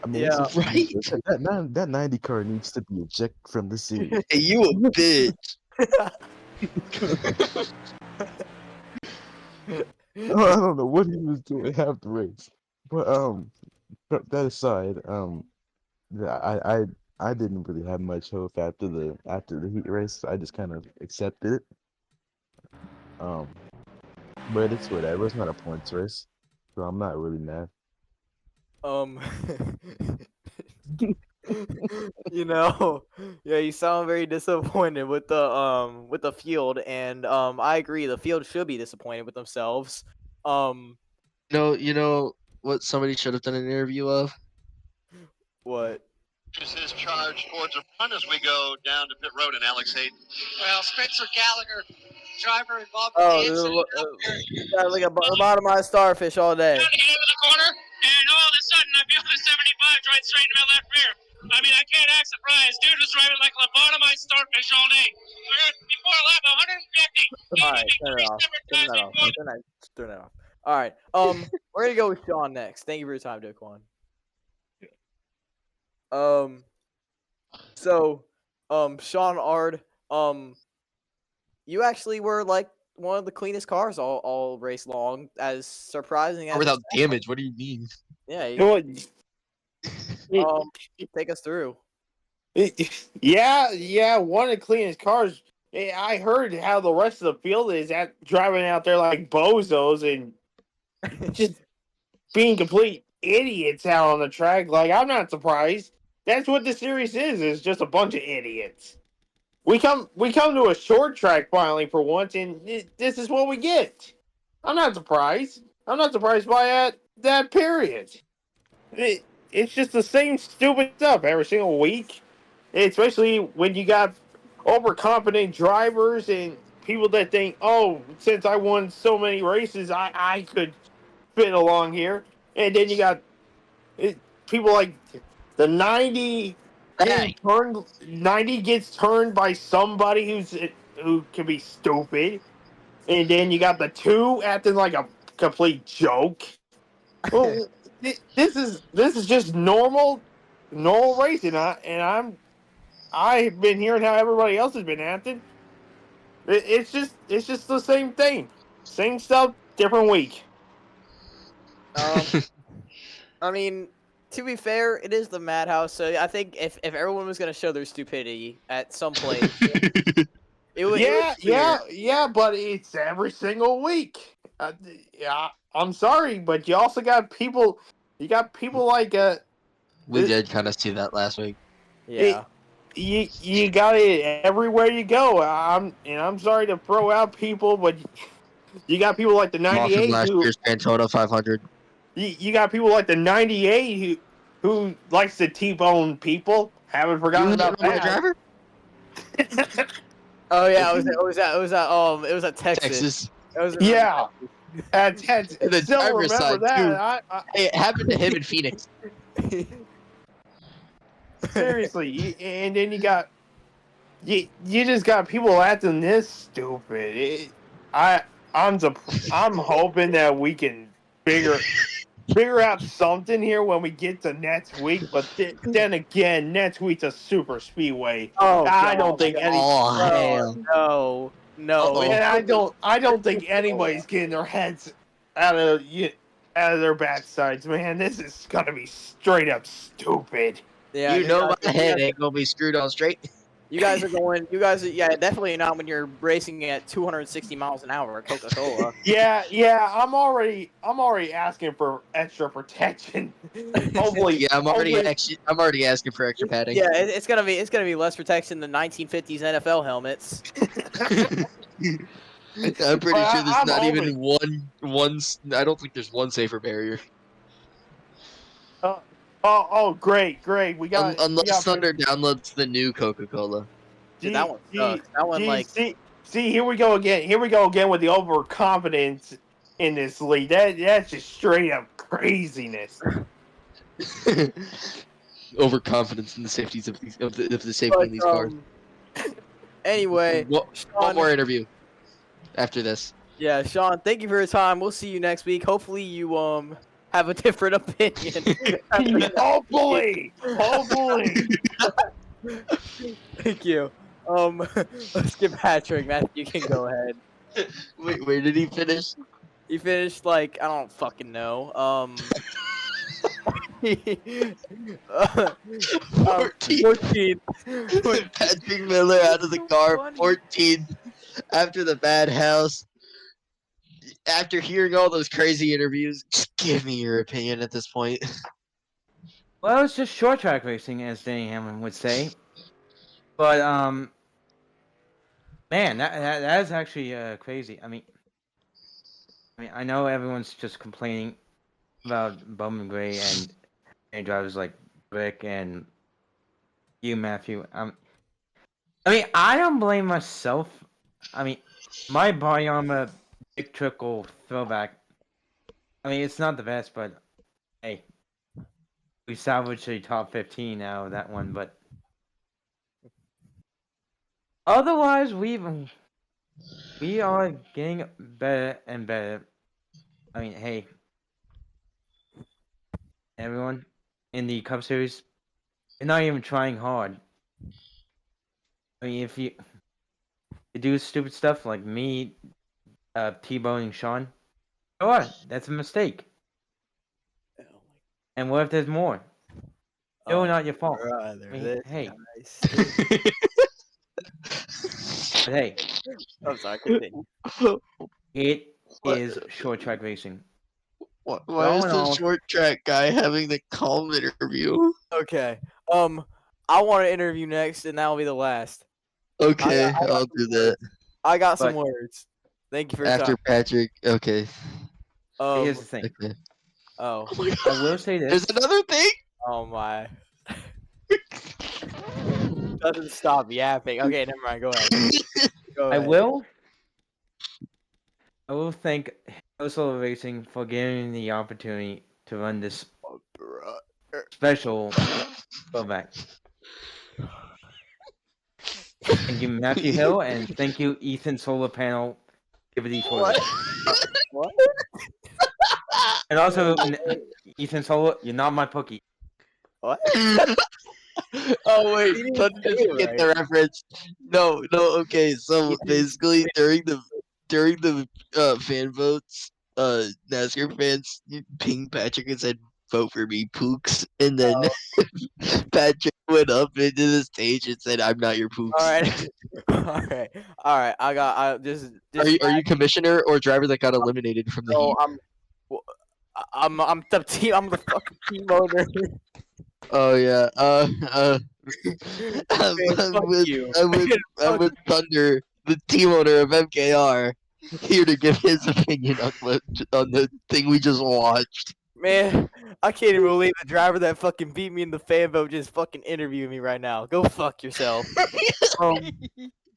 [SPEAKER 6] I mean,
[SPEAKER 1] Yeah.
[SPEAKER 2] Right?
[SPEAKER 6] that 90 car needs to be ejected from the series.
[SPEAKER 2] Hey, you a bitch.
[SPEAKER 6] I don't know what he was doing half the race, but that aside, yeah, I didn't really have much hope after the heat race. I just kind of accepted it. But it's whatever. It's not a points race, so I'm not really mad.
[SPEAKER 1] Um, yeah, you sound very disappointed with the field, and I agree. The field should be disappointed with themselves. Um,
[SPEAKER 2] You know what somebody should have done an interview of?
[SPEAKER 1] what?
[SPEAKER 7] His charge towards the front as we go down to pit road and Alex Hayden. Well, Spencer Gallagher, driver involved with
[SPEAKER 1] Oh,
[SPEAKER 7] the incident.
[SPEAKER 1] got like a lobotomized starfish all day.
[SPEAKER 7] Down into the corner, and all of a sudden I feel the 75 right straight into my left rear. I mean, I can't act surprised. Dude was driving like a lobotomized starfish all day. Before lap 150.
[SPEAKER 1] All right, turn it off. Turn it off. All right. We're gonna go with Sean next. Thank you for your time, Daquan. So, Sean Ard, you actually were like one of the cleanest cars all race long. As surprising
[SPEAKER 2] Or
[SPEAKER 1] as
[SPEAKER 2] without damage? What do you mean?
[SPEAKER 1] yeah,
[SPEAKER 8] Well,
[SPEAKER 1] take us through.
[SPEAKER 8] yeah, one of the cleanest cars. I heard how the rest of the field is at driving out there like bozos and just being complete idiots out on the track. Like, I'm not surprised. That's what the series is just a bunch of idiots. we come to a short track finally for once, and this is what we get. I'm not surprised. I'm not surprised by that period. It's just the same stupid stuff every single week, especially when you got overconfident drivers and people that think, oh, since I won so many races, I could fit along here. And then you got people like the 90 getting
[SPEAKER 2] Hey,
[SPEAKER 8] turned. 90 gets turned by somebody who can be stupid, and then you got the two acting like a complete joke. Well, this is just normal racing, I've been hearing how everybody else has been acting. It's just the same thing, same stuff, different week.
[SPEAKER 1] Um, I mean, to be fair, it is the madhouse. So I think if everyone was gonna show their stupidity at some point, it would
[SPEAKER 8] Yeah,
[SPEAKER 1] be weird.
[SPEAKER 8] yeah, but it's every single week. Yeah, I'm sorry, but you also got people. You got people like
[SPEAKER 2] we did kind of see that last week.
[SPEAKER 8] it,
[SPEAKER 1] Yeah.
[SPEAKER 8] you got it everywhere you go. I'm sorry to throw out people, but you got people like the
[SPEAKER 2] Off from
[SPEAKER 8] 98
[SPEAKER 2] last
[SPEAKER 8] who
[SPEAKER 2] year's Daytona 500.
[SPEAKER 8] you got people like the 98 who likes to T-bone people. Haven't
[SPEAKER 2] You
[SPEAKER 8] forgotten
[SPEAKER 2] hitting
[SPEAKER 8] about
[SPEAKER 2] on my
[SPEAKER 8] that.
[SPEAKER 2] driver?
[SPEAKER 1] Oh yeah, it was at Texas.
[SPEAKER 2] Texas.
[SPEAKER 1] It was around
[SPEAKER 8] Yeah, Ted,
[SPEAKER 2] And the
[SPEAKER 8] still
[SPEAKER 2] driver's
[SPEAKER 8] remember
[SPEAKER 2] side, too.
[SPEAKER 8] that.
[SPEAKER 2] Hey, it happened to him in Phoenix.
[SPEAKER 8] Seriously, and then you just got people acting this stupid. I I'm hoping that we can figure out something here when we get to next week. But then again, next week's a super speedway.
[SPEAKER 1] Oh
[SPEAKER 8] I don't
[SPEAKER 1] god.
[SPEAKER 8] think any,
[SPEAKER 2] Oh,
[SPEAKER 1] Oh
[SPEAKER 2] hell.
[SPEAKER 1] no.
[SPEAKER 2] Uh-oh.
[SPEAKER 8] and I don't
[SPEAKER 1] it's
[SPEAKER 8] think anybody's getting their heads out of out of their backsides, man. This is gonna be straight up stupid.
[SPEAKER 1] yeah.
[SPEAKER 2] You
[SPEAKER 1] You
[SPEAKER 2] know
[SPEAKER 1] guys,
[SPEAKER 2] my head ain't going to be screwed on straight.
[SPEAKER 1] you guys are going. You guys, yeah, definitely not when you're racing at 260 miles an hour at Coca-Cola.
[SPEAKER 8] Yeah. I'm already asking for extra protection.
[SPEAKER 2] Yeah, I'm
[SPEAKER 8] Hopefully,
[SPEAKER 2] already asking for extra padding.
[SPEAKER 1] Yeah, it's gonna be less protection than 1950s NFL helmets.
[SPEAKER 2] I'm pretty
[SPEAKER 8] But
[SPEAKER 2] sure there's
[SPEAKER 8] I'm
[SPEAKER 2] not even
[SPEAKER 8] hoping.
[SPEAKER 2] one. I don't think there's one safer barrier.
[SPEAKER 8] Great. We
[SPEAKER 2] Unless
[SPEAKER 8] got.
[SPEAKER 2] Thunder downloads the new Coca-Cola.
[SPEAKER 1] Dude, that one sucks. That one
[SPEAKER 8] See, here we go again. Here we go again with the overconfidence in this league. That's just straight up craziness.
[SPEAKER 2] Overconfidence in the safeties of the safety
[SPEAKER 1] But
[SPEAKER 2] in these cars.
[SPEAKER 1] anyway,
[SPEAKER 2] One
[SPEAKER 1] Sean,
[SPEAKER 2] more interview after this.
[SPEAKER 1] yeah, Sean, thank you for your time. We'll see you next week. Hopefully you have a different opinion.
[SPEAKER 8] Hopefully.
[SPEAKER 1] Thank you. Let's get Patrick. Matthew, you can go ahead.
[SPEAKER 2] Wait, where did he finish?
[SPEAKER 1] He finished like I don't fucking know.
[SPEAKER 2] 14.
[SPEAKER 1] 14.
[SPEAKER 2] Patrick Miller out of the
[SPEAKER 4] So
[SPEAKER 2] car.
[SPEAKER 4] funny.
[SPEAKER 2] 14 after the bad house. After hearing all those crazy interviews, just give me your opinion at this point.
[SPEAKER 9] Well, it's just short track racing, as Danny Hamlin would say. But man, that is actually crazy. I mean, I know everyone's just complaining about Bowman Gray and drivers like Rick and you, Matthew. I mean, I don't blame myself. I mean, my body armor big trickle throwback. I mean, it's not the best, but hey, we salvaged a top 15 out of that one. But otherwise, we are getting better and better. I mean, hey, everyone in the Cup Series, you're not even trying hard. I mean, if you do stupid stuff like me, T-boning Sean, so what? That's a mistake. And what if there's more? Still not your fault.
[SPEAKER 1] Brother,
[SPEAKER 9] I mean,
[SPEAKER 1] this
[SPEAKER 9] hey,
[SPEAKER 1] guy stinks.
[SPEAKER 9] but hey,
[SPEAKER 1] I'm sorry, continue.
[SPEAKER 9] it is short track racing.
[SPEAKER 2] Why is
[SPEAKER 9] All in
[SPEAKER 2] the
[SPEAKER 9] all,
[SPEAKER 2] short track guy having the calm interview?
[SPEAKER 1] Okay. I want to interview next, and that'll be the last.
[SPEAKER 2] Okay,
[SPEAKER 1] I got
[SPEAKER 2] I'll
[SPEAKER 1] some
[SPEAKER 2] do that.
[SPEAKER 1] I got some
[SPEAKER 9] But-
[SPEAKER 1] words. Thank you for your
[SPEAKER 2] After
[SPEAKER 1] time.
[SPEAKER 2] Patrick. Okay.
[SPEAKER 9] Here's the thing.
[SPEAKER 2] Okay.
[SPEAKER 1] Oh,
[SPEAKER 9] I will say
[SPEAKER 2] There's
[SPEAKER 9] this.
[SPEAKER 2] another thing.
[SPEAKER 1] oh my. Doesn't stop yapping. Okay, never mind. Go ahead. Go
[SPEAKER 9] I
[SPEAKER 1] ahead.
[SPEAKER 9] will thank Hustle Racing for giving me the opportunity to run this special throwback. Thank you, Matthew Hill, and thank you, Ethan Solar Panel. Give it these
[SPEAKER 1] What? What?
[SPEAKER 9] And also, Ethan Solar, you're not my pookie.
[SPEAKER 1] What?
[SPEAKER 2] Oh wait,
[SPEAKER 1] You didn't
[SPEAKER 2] Thunder
[SPEAKER 1] say
[SPEAKER 2] doesn't
[SPEAKER 1] it
[SPEAKER 2] get the
[SPEAKER 1] right.
[SPEAKER 2] reference. No, no. Okay, so
[SPEAKER 1] You didn't
[SPEAKER 2] basically during the fan votes, NASCAR fans pinged Patrick and said, "Vote for me, Pooks," and then Patrick went up into the stage and said, "I'm not your
[SPEAKER 1] All
[SPEAKER 2] Pooks."
[SPEAKER 1] right. All right. All right. I just
[SPEAKER 2] Are you commissioner or driver that got eliminated from the
[SPEAKER 1] so
[SPEAKER 2] heat?
[SPEAKER 1] I'm the team. I'm the fucking team owner.
[SPEAKER 2] Oh yeah. I'm,
[SPEAKER 1] Man,
[SPEAKER 2] I'm
[SPEAKER 1] fuck
[SPEAKER 2] with
[SPEAKER 1] you.
[SPEAKER 2] I'm with I'm
[SPEAKER 1] Fuck
[SPEAKER 2] with Thunder, the team owner of MKR, here to give his opinion on the thing we just watched.
[SPEAKER 1] Man, I can't even believe the driver that fucking beat me in the fan vote just fucking interviewed me right now. Go fuck yourself.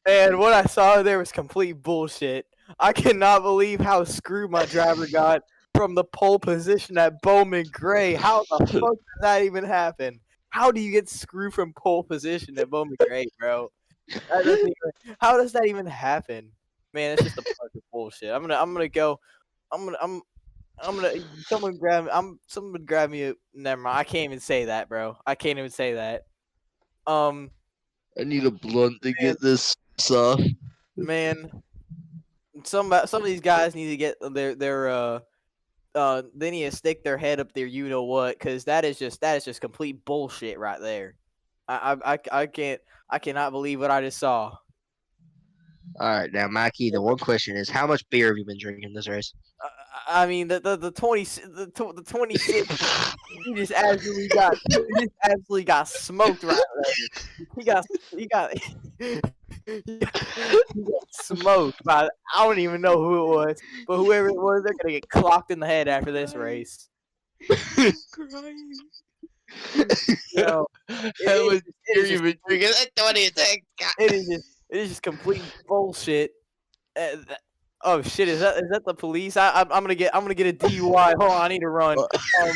[SPEAKER 1] Man, what I saw there was complete bullshit. I cannot believe how screwed my driver got from the pole position at Bowman Gray. How the fuck did that even happen? How do you get screwed from pole position at Bowman Gray, bro? How does that even happen? Man, it's just a bunch of bullshit. I'm gonna go. I'm gonna someone grab me. Never mind. I can't even say that, bro. I can't even say that. Um,
[SPEAKER 2] I need a blunt to get this off.
[SPEAKER 1] man, some of these guys need to get they need to stick their head up there. You know what? Because that is just complete bullshit right there. I cannot believe what I just saw.
[SPEAKER 2] All right, now Mikey, the one question is, how much beer have you been drinking this race?
[SPEAKER 1] I mean the 26. He just absolutely got smoked right there. He got he got smoked by I don't even know who it was, but whoever it was, they're gonna get clocked in the head after this race. Yo,
[SPEAKER 2] How much beer you been drinking? 26.
[SPEAKER 1] it is just complete bullshit. Oh shit! Is that the police? I'm gonna get a DUI. Hold on, I need to run. Take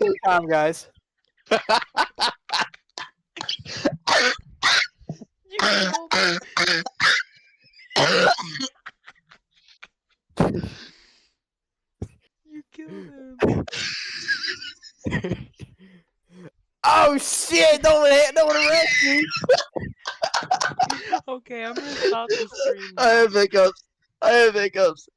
[SPEAKER 1] your time, guys.
[SPEAKER 4] You killed him.
[SPEAKER 1] Oh shit! Don't arrest me.
[SPEAKER 4] Okay, I'm gonna stop the stream now.
[SPEAKER 2] I have hiccups.